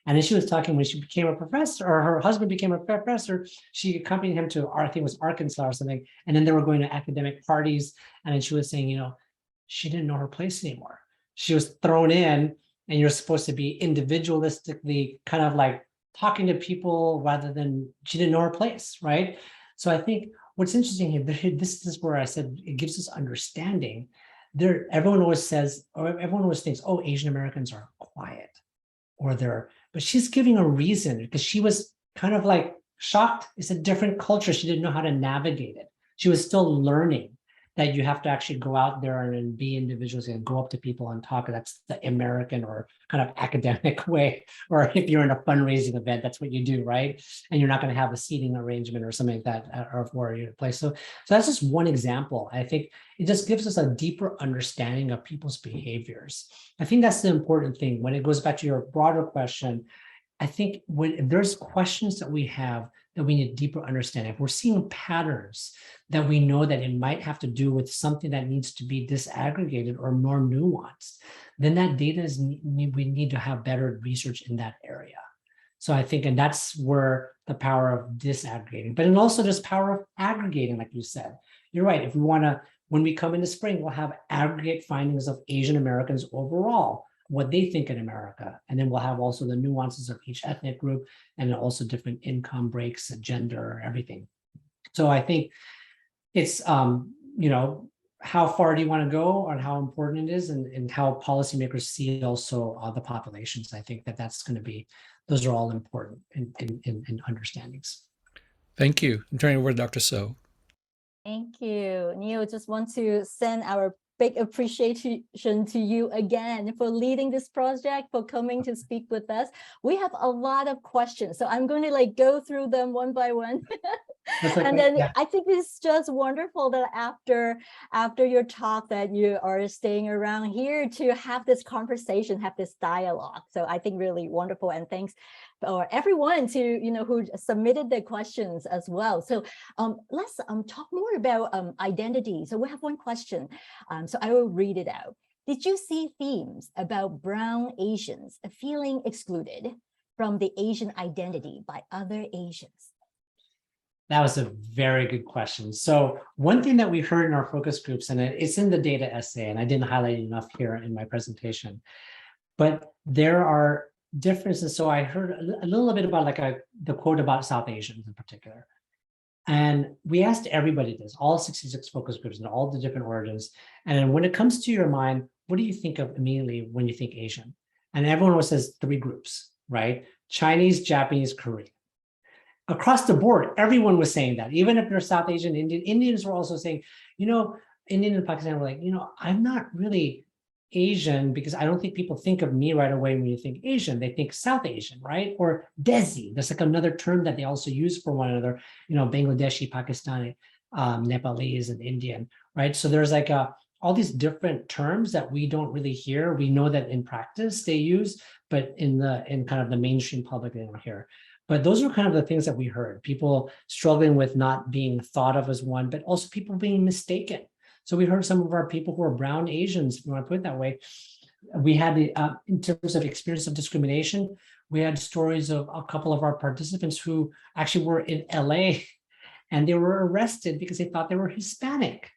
And then she was talking when she became a professor, or her husband became a professor, she accompanied him to, I think it was Arkansas or something. And then they were going to academic parties. And then she was saying, she didn't know her place anymore. She was thrown in, and you're supposed to be individualistically kind of like talking to people rather than she didn't know her place, right? So I think what's interesting here, this is where I said it gives us understanding. Everyone always says, or everyone always thinks, oh, Asian Americans are quiet, or but she's giving a reason because she was kind of like shocked. It's a different culture. She didn't know how to navigate it. She was still learning that you have to actually go out there and be individuals and go up to people and talk. That's the American or kind of academic way. Or if you're in a fundraising event, that's what you do, right? And you're not going to have a seating arrangement or something like that or your place. So that's just one example. I think it just gives us a deeper understanding of people's behaviors. I think that's the important thing. When it goes back to your broader question, I think if there's questions that we have that we need deeper understanding, if we're seeing patterns that we know that it might have to do with something that needs to be disaggregated or more nuanced, then that data we need to have better research in that area. So I think, and that's where the power of disaggregating, but then also this power of aggregating, like you said. You're right. If we want to, when we come into spring, we'll have aggregate findings of Asian Americans overall, what they think in America. And then we'll have also the nuances of each ethnic group and also different income breaks, gender, everything. So I think it's, how far do you want to go and how important it is and how policymakers see also the populations. I think that's going to be, those are all important in understandings. Thank you. I'm turning it over to Dr. So. Thank you, Neil. Just want to send our big appreciation to you again for leading this project, for coming to speak with us. We have a lot of questions, so I'm going to go through them one by one. Okay. And then yeah. I think it's just wonderful that after your talk that you are staying around here to have this conversation, have this dialogue. So I think really wonderful, and thanks for everyone to who submitted their questions as well. So let's talk more about identity. So we have one question. So I will read it out. Did you see themes about brown Asians feeling excluded from the Asian identity by other Asians? That was a very good question. So one thing that we heard in our focus groups, and it's in the data essay, and I didn't highlight it enough here in my presentation, but there are differences. So I heard a little bit about the quote about South Asians in particular. And we asked everybody this, all 66 focus groups and all the different origins. And when it comes to your mind, what do you think of immediately when you think Asian? And everyone always says 3 groups, right? Chinese, Japanese, Korean. Across the board, everyone was saying that. Even if they're South Asian, Indians were also saying, Indian and Pakistan were like, I'm not really Asian because I don't think people think of me right away when you think Asian. They think South Asian, right? Or Desi. That's another term that they also use for one another, Bangladeshi, Pakistani, Nepalese, and Indian, right? So there's all these different terms that we don't really hear. We know that in practice they use, but in kind of the mainstream public, they don't hear. But those are kind of the things that we heard. People struggling with not being thought of as one, but also people being mistaken. So we heard some of our people who are brown Asians, if you want to put it that way. We had, in terms of experience of discrimination, we had stories of a couple of our participants who actually were in LA and they were arrested because they thought they were Hispanic.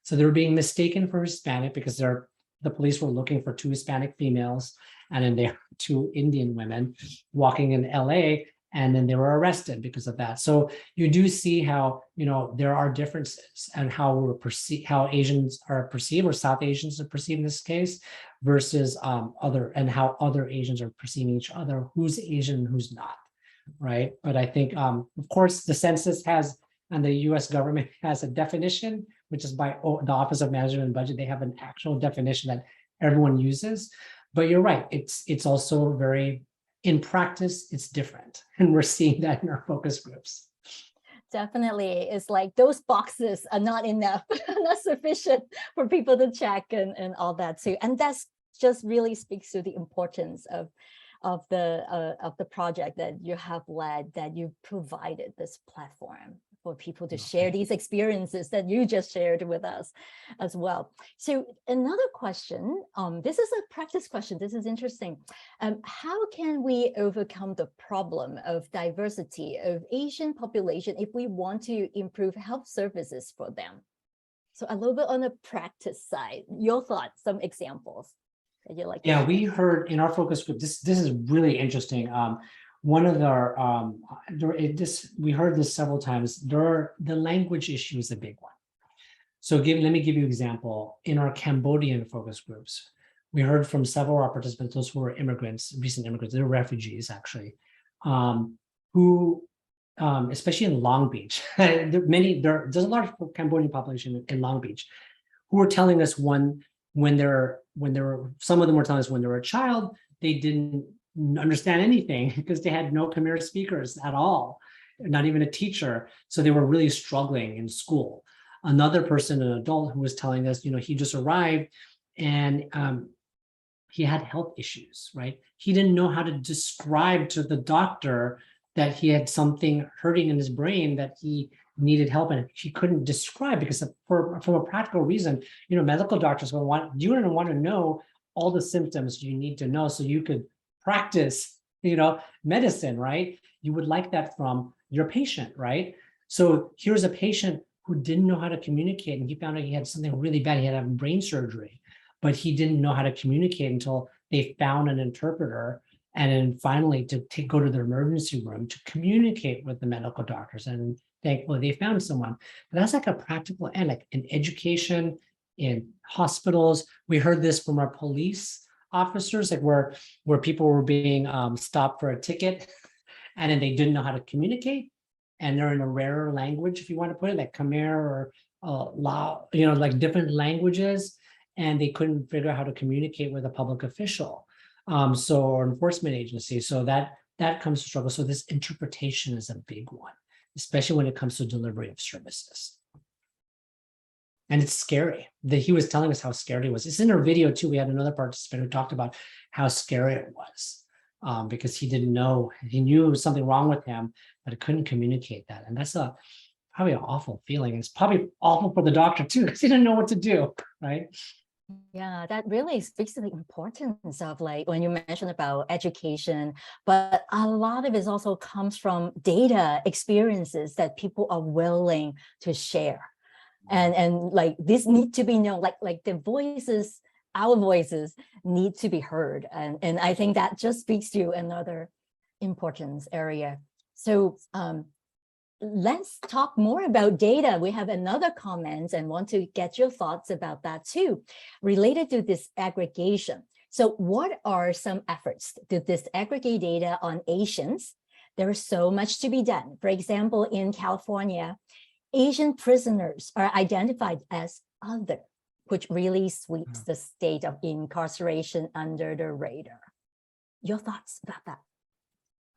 So they were being mistaken for Hispanic because the police were looking for 2 Hispanic females and then there were 2 Indian women walking in LA. And then they were arrested because of that. So you do see how, there are differences and how Asians are perceived, or South Asians are perceived in this case, versus how other Asians are perceiving each other, who's Asian and who's not, right? But I think, of course, the census and the US government has a definition, which is by the Office of Management and Budget. They have an actual definition that everyone uses. But you're right, it's also very, in practice, it's different. And we're seeing that in our focus groups. Definitely. It's like those boxes are not enough, not sufficient for people to check and all that too. And that's just really speaks to the importance of the project that you have led, that you provided this platform for people to share these experiences that you just shared with us as well. So another question, this is a practice question, this is interesting. How can we overcome the problem of diversity of Asian population if we want to improve health services for them? So a little bit on the practice side, your thoughts, some examples that you like. to Yeah, share. we heard in our focus group, this is really interesting. One of our, we heard this several times, the language issue is a big one. So let me give you an example. In our Cambodian focus groups, we heard from several of our participants, those who were immigrants, recent immigrants, they're refugees actually, who, especially in Long Beach, there's a large Cambodian population in Long Beach, who were telling us some of them were telling us when they were a child, they didn't understand anything because they had no Khmer speakers at all, not even a teacher. So they were really struggling in school. Another person, an adult, who was telling us, he just arrived and he had health issues, right? He didn't know how to describe to the doctor that he had something hurting in his brain that he needed help, and he couldn't describe because from a practical reason, medical doctors you're going to want to know all the symptoms you need to know so you could practice, medicine, right? You would like that from your patient, right? So here's a patient who didn't know how to communicate, and he found out he had something really bad. He had to have brain surgery, but he didn't know how to communicate until they found an interpreter. And then finally to go to the emergency room to communicate with the medical doctors. And thankfully they found someone. But that's like a practical end, like in education, in hospitals. We heard this from our police officers, like where people were being stopped for a ticket and then they didn't know how to communicate. And they're in a rarer language, if you want to put it, like Khmer or Lao, like different languages. And they couldn't figure out how to communicate with a public official. Or enforcement agency. So that comes to struggle. So this interpretation is a big one, especially when it comes to delivery of services. And it's scary. He was telling us how scary it was. It's in our video too. We had another participant who talked about how scary it was because he didn't know, he knew something wrong with him, but it couldn't communicate that. And that's probably an awful feeling. It's probably awful for the doctor too, because he didn't know what to do, right? Yeah, that really speaks to the importance of, like, when you mentioned about education, but a lot of it also comes from data experiences that people are willing to share. And like this need to be known, like the voices, our voices need to be heard. And I think that just speaks to another importance area. So let's talk more about data. We have another comment and want to get your thoughts about that too, related to this aggregation. So what are some efforts to disaggregate data on Asians? There is so much to be done. For example, in California, Asian prisoners are identified as other, which really sweeps the state of incarceration under the radar. Your thoughts about that?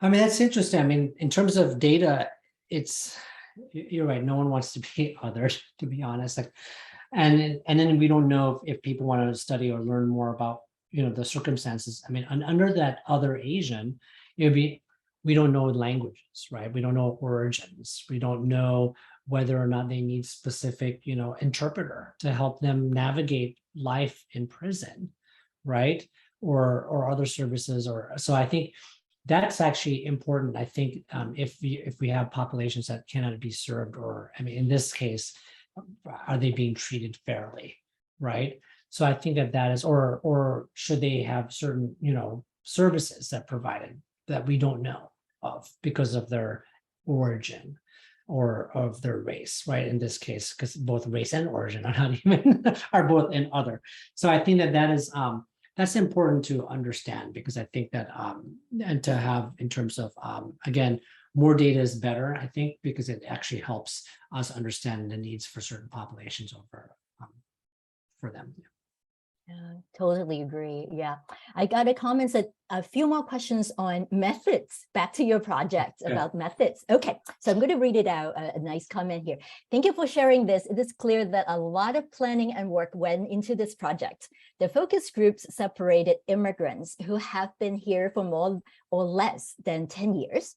I mean, that's interesting. I mean, in terms of data, you're right. No one wants to be othered, to be honest. And then we don't know if people want to study or learn more about, the circumstances. I mean, under that other Asian, we don't know languages, right? We don't know origins. We don't know whether or not they need specific, interpreter to help them navigate life in prison, right? Or other services. So I think that's actually important. I think if we have populations that cannot be served, or I mean, in this case, are they being treated fairly, right? So I think that is, or should they have certain, services that provided that we don't know of because of their origin or of their race, right? In this case, because both race and origin are not even are both in other. So I think that is that's important to understand, because I think that and to have in terms of again, more data is better, I think, because it actually helps us understand the needs for certain populations over for them. Yeah, totally agree. Yeah, I got a comment that a few more questions on methods. Back to your project about methods. Okay, so I'm going to read it out. A nice comment here. Thank you for sharing this. It is clear that a lot of planning and work went into this project. The focus groups separated immigrants who have been here for more or less than 10 years.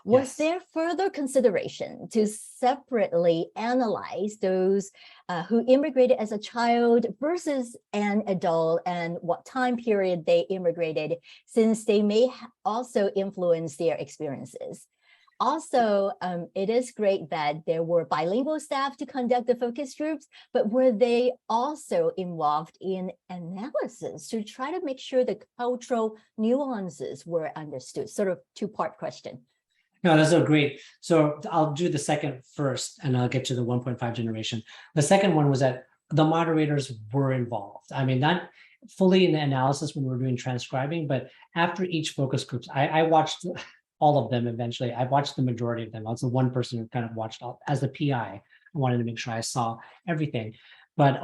Was there further consideration to separately analyze those who immigrated as a child versus an adult, and what time period they immigrated, since they may also influence their experiences? Also, it is great that there were bilingual staff to conduct the focus groups, but were they also involved in analysis to try to make sure the cultural nuances were understood? Sort of two-part question. No, that's so great. So I'll do the second first, and I'll get to the 1.5 generation. The second one was that the moderators were involved. I mean, not fully in the analysis when we were doing transcribing, but after each focus groups, I watched all of them eventually. I watched the majority of them. I was the one person who kind of watched all. As the PI, I wanted to make sure I saw everything. But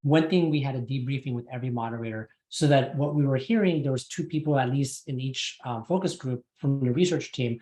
one thing, we had a debriefing with every moderator, so that what we were hearing, there was 2 people at least in each focus group from the research team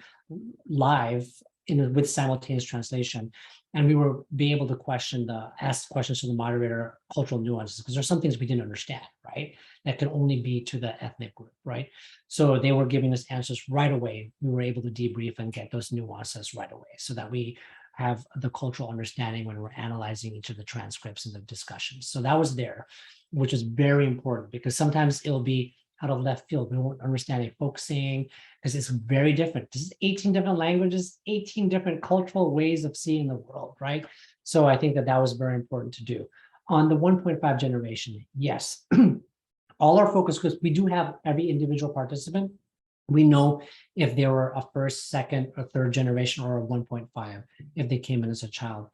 live with simultaneous translation. And we were being able to ask questions to the moderator, cultural nuances, because there's some things we didn't understand, right? That could only be to the ethnic group, right? So they were giving us answers right away. We were able to debrief and get those nuances right away, so that we have the cultural understanding when we're analyzing each of the transcripts and the discussions. So that was there, which is very important, because sometimes it'll be out of left field. We won't understand it focusing, because it's very different. This is 18 different languages, 18 different cultural ways of seeing the world, right? So I think that that was very important to do. On the 1.5 generation, yes, all our focus groups, we do have every individual participant. We know if they were a first, second, or third generation, or a 1.5, if they came in as a child.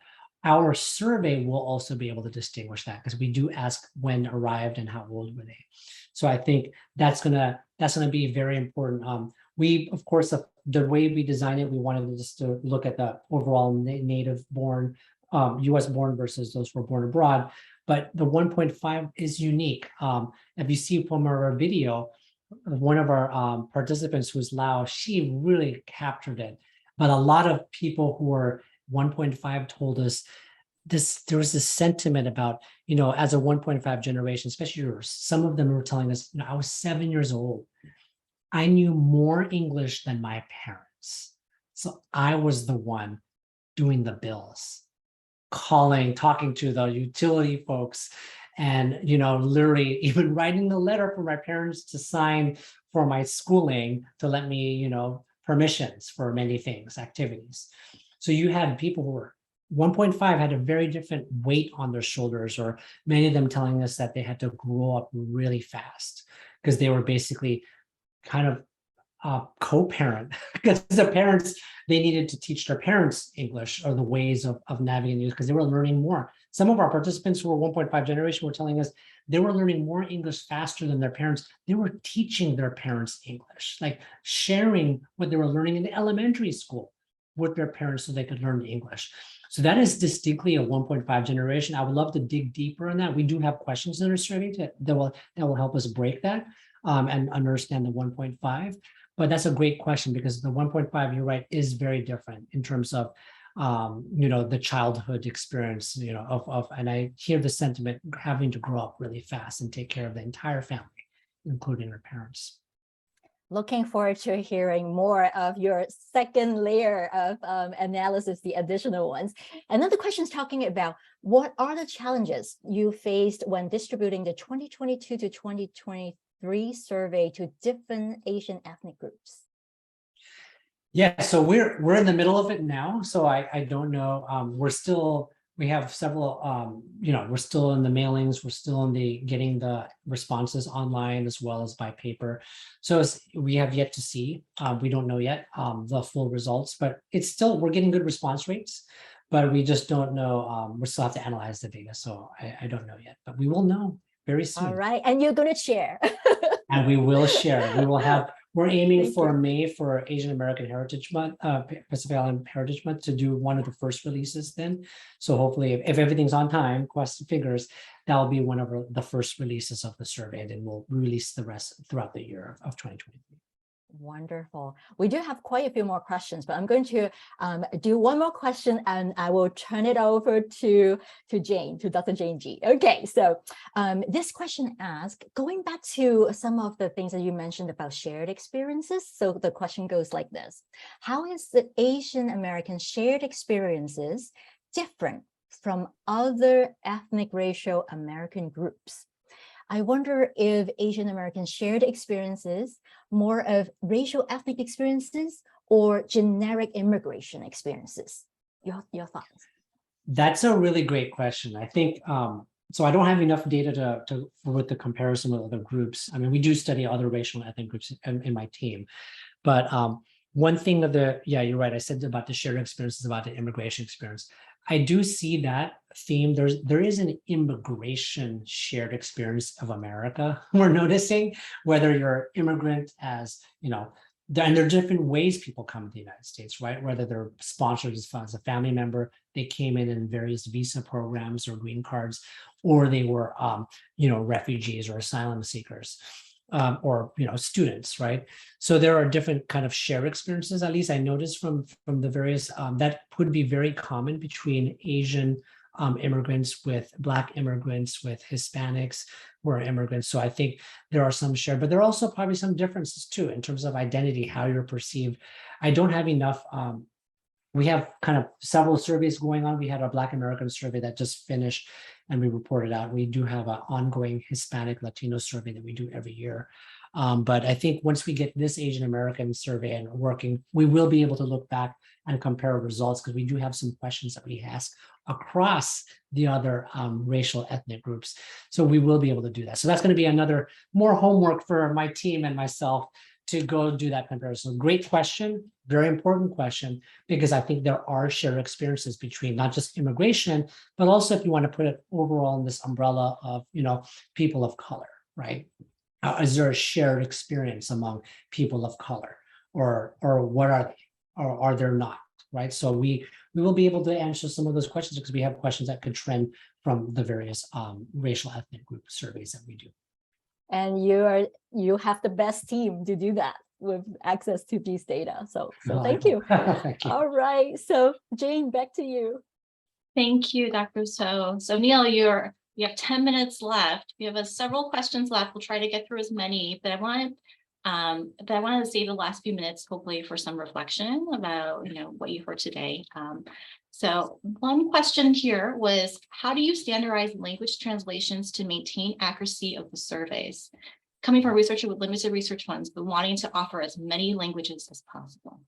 Our survey will also be able to distinguish that, because we do ask when arrived and how old were they. So I think that's gonna be very important. We, of course, the way we designed it, we wanted just to look at the overall native born, US born versus those who were born abroad. But the 1.5 is unique. If you see from our video, one of our participants, who's Lao, she really captured it. But a lot of people who are 1.5 told us there was this sentiment about, as a 1.5 generation, especially yours, some of them were telling us, I was 7 years old. I knew more English than my parents. So I was the one doing the bills, talking to the utility folks, and, literally even writing the letter for my parents to sign for my schooling, to let me, permissions for many things, activities. So you had people who were 1.5 had a very different weight on their shoulders, or many of them telling us that they had to grow up really fast, because they were basically kind of co-parent, because the parents, they needed to teach their parents English, or the ways of navigating, because they were learning more. Some of our participants who were 1.5 generation were telling us they were learning more English faster than their parents. They were teaching their parents English, like sharing what they were learning in the elementary school with their parents, so they could learn English. So that is distinctly a 1.5 generation. I would love to dig deeper on that. We do have questions in our survey that will help us break that and understand the 1.5. But that's a great question, because the 1.5, you're right, is very different in terms of the childhood experience, and I hear the sentiment having to grow up really fast and take care of the entire family, including their parents. Looking forward to hearing more of your second layer of analysis, the additional ones. Another question is talking about, what are the challenges you faced when distributing the 2022 to 2023 survey to different Asian ethnic groups? Yeah, so we're in the middle of it now. So I don't know. We have several, we're still in the mailings, we're still in the getting the responses online as well as by paper. So we have yet to see, we don't know yet the full results, but we're getting good response rates, but we just don't know. We still have to analyze the data. So I don't know yet, but we will know very soon. All right, and you're going to share. And we will share. We're aiming for May for Asian American Heritage Month, Pacific Island Heritage Month, to do one of the first releases then. So hopefully, if everything's on time, cross the fingers, that will be one of the first releases of the survey, and then we'll release the rest throughout the year of 2023. Wonderful. We do have quite a few more questions, but I'm going to do one more question, and I will turn it over to Dr. Jane Ji. Okay, so this question asks, going back to some of the things that you mentioned about shared experiences. So the question goes like this: how is the Asian American shared experiences different from other ethnic racial American groups? I wonder if Asian American shared experiences more of racial ethnic experiences, or generic immigration experiences? Your thoughts? That's a really great question. I think, so I don't have enough data with the comparison with other groups. I mean, we do study other racial and ethnic groups in my team, but one thing yeah, you're right. I said about the shared experiences about the immigration experience. I do see that theme. There is an immigration shared experience of America. We're noticing whether you're immigrant as, and there are different ways people come to the United States, right? Whether they're sponsored as a family member, they came in various visa programs or green cards, or they were, refugees or asylum seekers. Or students, right? So there are different kind of shared experiences. At least I noticed from the various that would be very common between Asian immigrants with Black immigrants with Hispanics who are immigrants. So I think there are some shared, but there are also probably some differences too in terms of identity, how you're perceived. I don't have enough. We have kind of several surveys going on. We had a Black American survey that just finished and we reported out. We do have an ongoing Hispanic Latino survey that we do every year. But I think once we get this Asian American survey and working, we will be able to look back and compare results because we do have some questions that we ask across the other racial ethnic groups. So we will be able to do that. So that's going to be another more homework for my team and myself to go do that comparison. Great question, very important question, because I think there are shared experiences between not just immigration, but also if you want to put it overall in this umbrella of, people of color, right? Is there a shared experience among people of color, or what are they, or are there not, right? So we will be able to answer some of those questions because we have questions that could trend from the various racial ethnic group surveys that we do. And you have the best team to do that with access to these data. So thank you. Thank you. All right. So Jane, back to you. Thank you, Dr. So. So Neil, you have 10 minutes left. We have several questions left. We'll try to get through as many, but I wanted to save the last few minutes, hopefully, for some reflection about what you heard today. So one question here was, how do you standardize language translations to maintain accuracy of the surveys? Coming from a researcher with limited research funds, but wanting to offer as many languages as possible.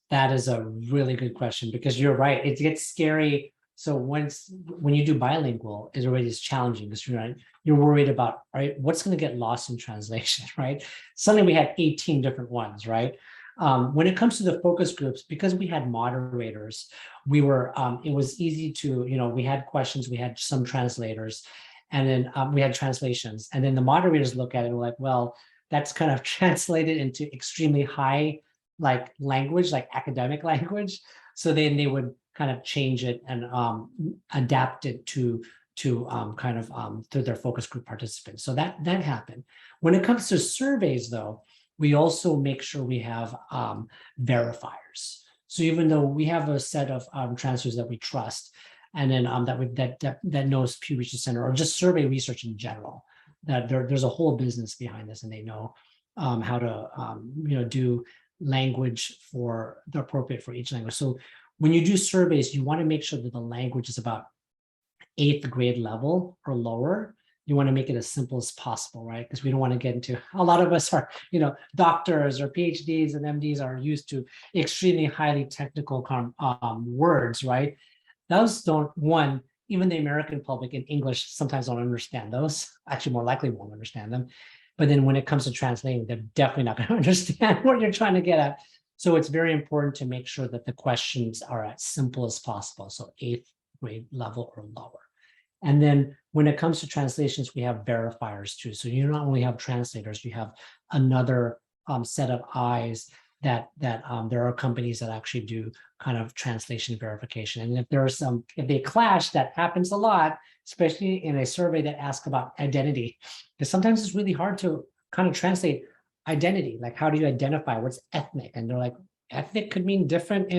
That is a really good question because you're right. It gets scary. So when you do bilingual, it already is challenging because you're worried about, right, what's going to get lost in translation, right? Suddenly we had 18 different ones, right? When it comes to the focus groups, because we had moderators, it was easy to, we had questions, we had some translators, and then we had translations. And then the moderators look at it and were like, well, that's kind of translated into extremely high language, like academic language. So then they would kind of change it and adapt it to their focus group participants. So that happened. When it comes to surveys, though, we also make sure we have verifiers. So even though we have a set of translators that we trust, and then that knows Pew Research Center or just survey research in general, that there's a whole business behind this, and they know how to do language for the appropriate for each language. So when you do surveys, you want to make sure that the language is about 8th grade level or lower. You want to make it as simple as possible, right? Because we don't want to get into, a lot of us are, doctors or PhDs and MDs are used to extremely highly technical words, right? Those even the American public in English sometimes don't understand those, actually more likely won't understand them. But then when it comes to translating, they're definitely not going to understand what you're trying to get at. So it's very important to make sure that the questions are as simple as possible. So 8th grade level or lower. And then when it comes to translations, we have verifiers too. So you not only have translators, you have another set of eyes that there are companies that actually do kind of translation verification. And if they clash, that happens a lot, especially in a survey that asks about identity, because sometimes it's really hard to kind of translate identity. Like, how do you identify what's ethnic? And they're like, ethnic could mean different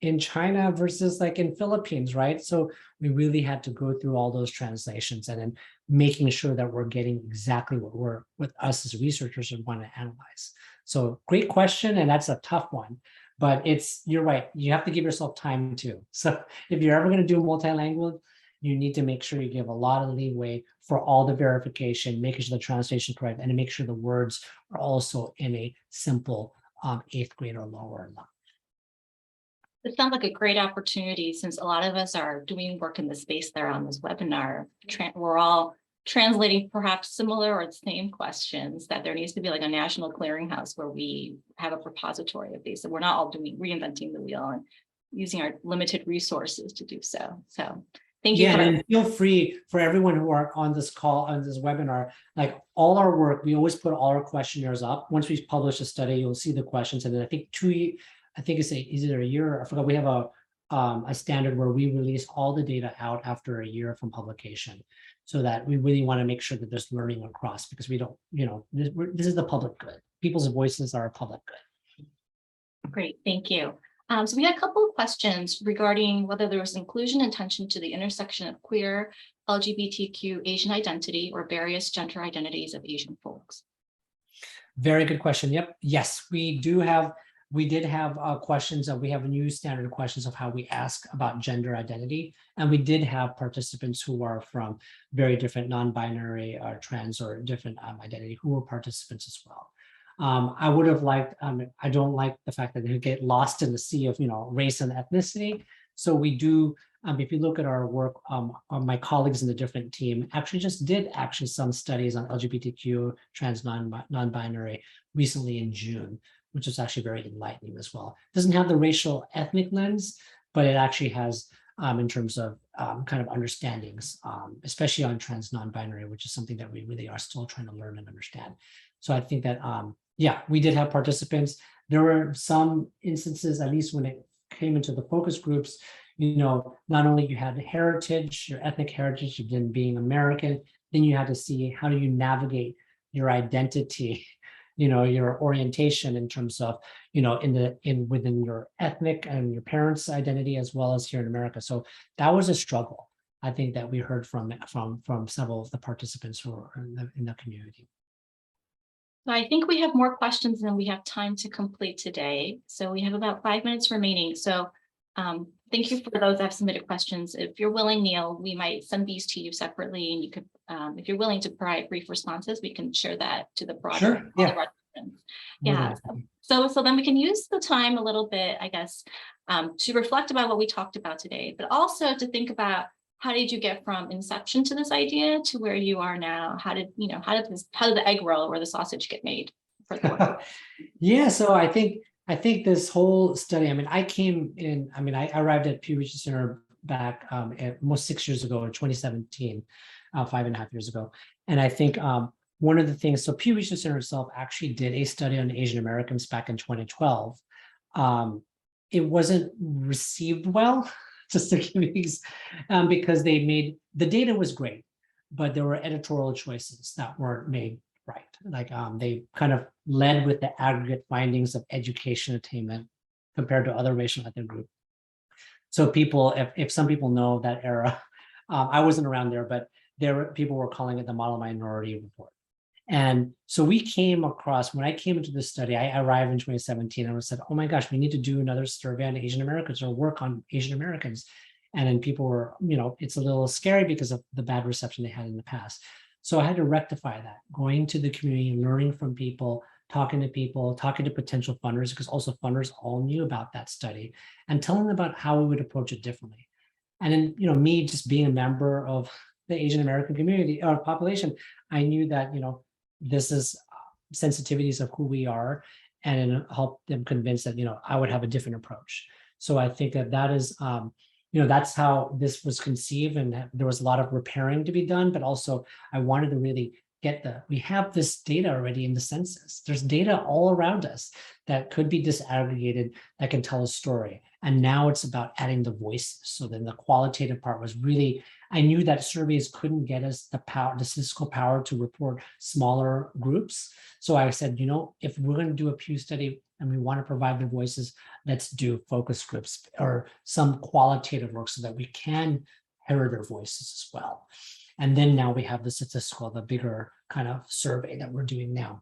in China versus like in Philippines, right? So we really had to go through all those translations and then making sure that we're getting exactly what us as researchers would want to analyze. So great question, and that's a tough one, but you're right. You have to give yourself time too. So if you're ever going to do multilingual, you need to make sure you give a lot of leeway for all the verification, making sure the translation is correct, and to make sure the words are also in a simple 8th grade or lower. It sounds like a great opportunity since a lot of us are doing work in the space there on this webinar. We're all translating perhaps similar or the same questions, that there needs to be like a national clearinghouse where we have a repository of these. So we're not all reinventing the wheel and using our limited resources to do so. So thank you. Yeah, and feel free for everyone who are on this call, on this webinar, like all our work, we always put all our questionnaires up. Once we publish a study, you'll see the questions. And then I think it's either a year, I forgot, we have a standard where we release all the data out after a year from publication, so that we really want to make sure that there's learning across, because we don't, this is the public good. People's voices are a public good. Great, thank you. So we had a couple of questions regarding whether there was inclusion and attention to the intersection of queer, LGBTQ, Asian identity, or various gender identities of Asian folks. Very good question. Yep. Yes, we did have questions. We have new standard questions of how we ask about gender identity. And we did have participants who are from very different non-binary or trans or different identity who were participants as well. I would have liked, I don't like the fact that they get lost in the sea of, race and ethnicity. So we do, if you look at our work, my colleagues in the different team actually did some studies on LGBTQ, trans, non-binary recently in June, which is actually very enlightening as well. It doesn't have the racial ethnic lens, but it actually has in terms of kind of understandings, especially on trans non-binary, which is something that we really are still trying to learn and understand. So I think that, yeah, we did have participants. There were some instances, at least when it came into the focus groups, not only you had heritage, your ethnic heritage, then being American, then you had to see how do you navigate your identity, your orientation in terms of, within your ethnic and your parents' identity, as well as here in America. So that was a struggle, I think, that we heard from several of the participants who are in the community. I think we have more questions than we have time to complete today. So we have about 5 minutes remaining. So thank you for those that have submitted questions. If you're willing, Neil, we might send these to you separately, and you could, if you're willing to provide brief responses, we can share that to the broader. Sure. Yeah. Yeah. So then we can use the time a little bit, I guess, to reflect about what we talked about today, but also to think about how did you get from inception to this idea to where you are now? How did the egg roll or the sausage get made? For the work? Yeah. So I think this whole study, I arrived at Pew Research Center back almost 6 years ago in 2017, 5.5 years ago. And I think one of the things, so Pew Research Center itself actually did a study on Asian Americans back in 2012. It wasn't received well, just to give you these, because the data was great, but there were editorial choices that weren't made right. Like they kind of led with the aggregate findings of education attainment compared to other racial ethnic groups. So people, if some people know that era, I wasn't around there, but people were calling it the model minority report. And so we came across, when I came into this study, I arrived in 2017 and I said, oh my gosh, we need to do another survey on Asian Americans or work on Asian Americans. And then people were, it's a little scary because of the bad reception they had in the past. So I had to rectify that, going to the community, learning from people, talking to potential funders, because also funders all knew about that study, and telling them about how we would approach it differently. And then, me just being a member of the Asian American community or population, I knew that, this is sensitivities of who we are, and help them convince that, I would have a different approach. So I think that is, that's how this was conceived, and there was a lot of repairing to be done, but also I wanted to really we have this data already in the census. There's data all around us that could be disaggregated, that can tell a story. And now it's about adding the voices. So then the qualitative part was really, I knew that surveys couldn't get us the statistical power to report smaller groups. So I said, if we're going to do a Pew study and we want to provide the voices, let's do focus groups or some qualitative work so that we can hear their voices as well. And then now we have the bigger kind of survey that we're doing now.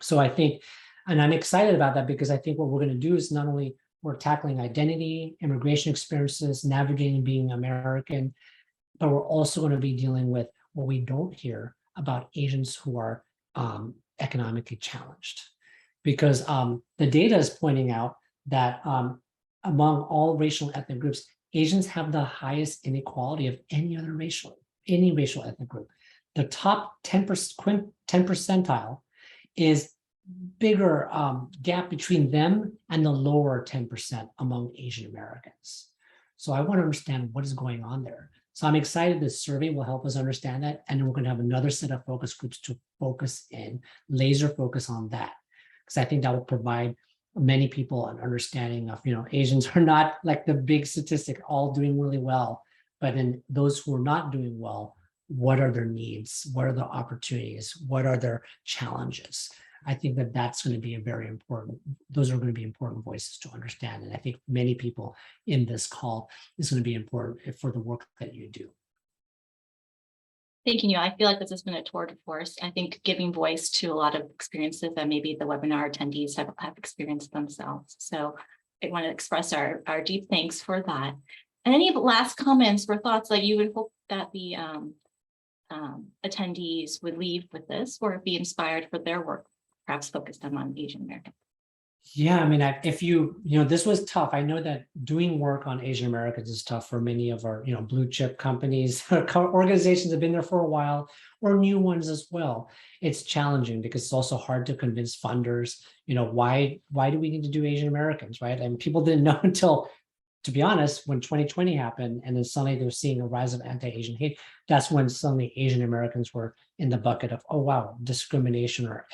So I think, and I'm excited about that, because I think what we're going to do is not only we're tackling identity, immigration experiences, navigating being American, but we're also going to be dealing with what we don't hear about Asians who are economically challenged. because the data is pointing out that among all racial and ethnic groups, Asians have the highest inequality of any racial ethnic group. The top 10 percentile is bigger gap between them and the lower 10% among Asian Americans. So I want to understand what is going on there. So I'm excited this survey will help us understand that. And then we're going to have another set of focus groups to focus in, laser focus on that. Because I think that will provide many people an understanding of, Asians are not like the big statistic, all doing really well. But in those who are not doing well, what are their needs? What are their opportunities? What are their challenges? I think that that's going to be those are going to be important voices to understand. And I think many people in this call is going to be important for the work that you do. Thank you, Neil. I feel like this has been a tour de force. I think giving voice to a lot of experiences that maybe the webinar attendees have experienced themselves. So I want to express our deep thanks for that. And any last comments or thoughts that you would hope that the attendees would leave with this or be inspired for their work, perhaps focused on Asian Americans? Yeah, I mean, this was tough. I know that doing work on Asian Americans is tough for many of our, blue chip companies, organizations that have been there for a while, or new ones as well. It's challenging because it's also hard to convince funders, why do we need to do Asian Americans, right? And people didn't know until, to be honest, when 2020 happened, and then suddenly they're seeing a rise of anti-Asian hate, that's when suddenly Asian Americans were in the bucket of, oh, wow, discrimination or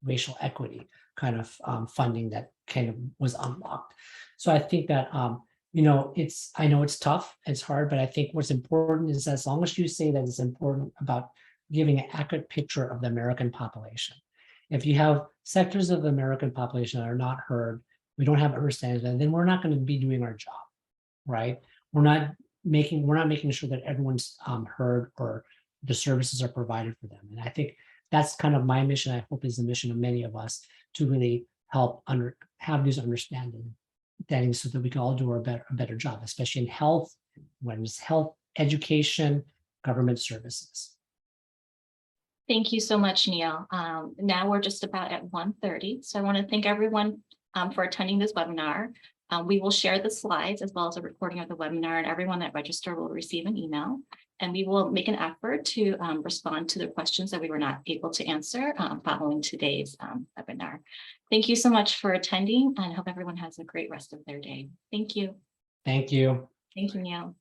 racial equity kind of funding that kind of was unlocked. So I think that, I know it's tough, it's hard, but I think what's important is as long as you say that it's important about giving an accurate picture of the American population. If you have sectors of the American population that are not heard, we don't have understanding, and then we're not going to be doing our job, right? We're not making sure that everyone's heard or the services are provided for them. And I think that's kind of my mission. I hope is the mission of many of us to really help have these understanding so that we can all do a better job, especially in health, when it's health, education, government services. Thank you so much, Neil. Now we're just about at 1:30. So I want to thank everyone for attending this webinar. We will share the slides as well as a recording of the webinar, and everyone that registered will receive an email. And we will make an effort to respond to the questions that we were not able to answer following today's webinar. Thank you so much for attending, and I hope everyone has a great rest of their day. Thank you. Thank you. Thank you, Neil.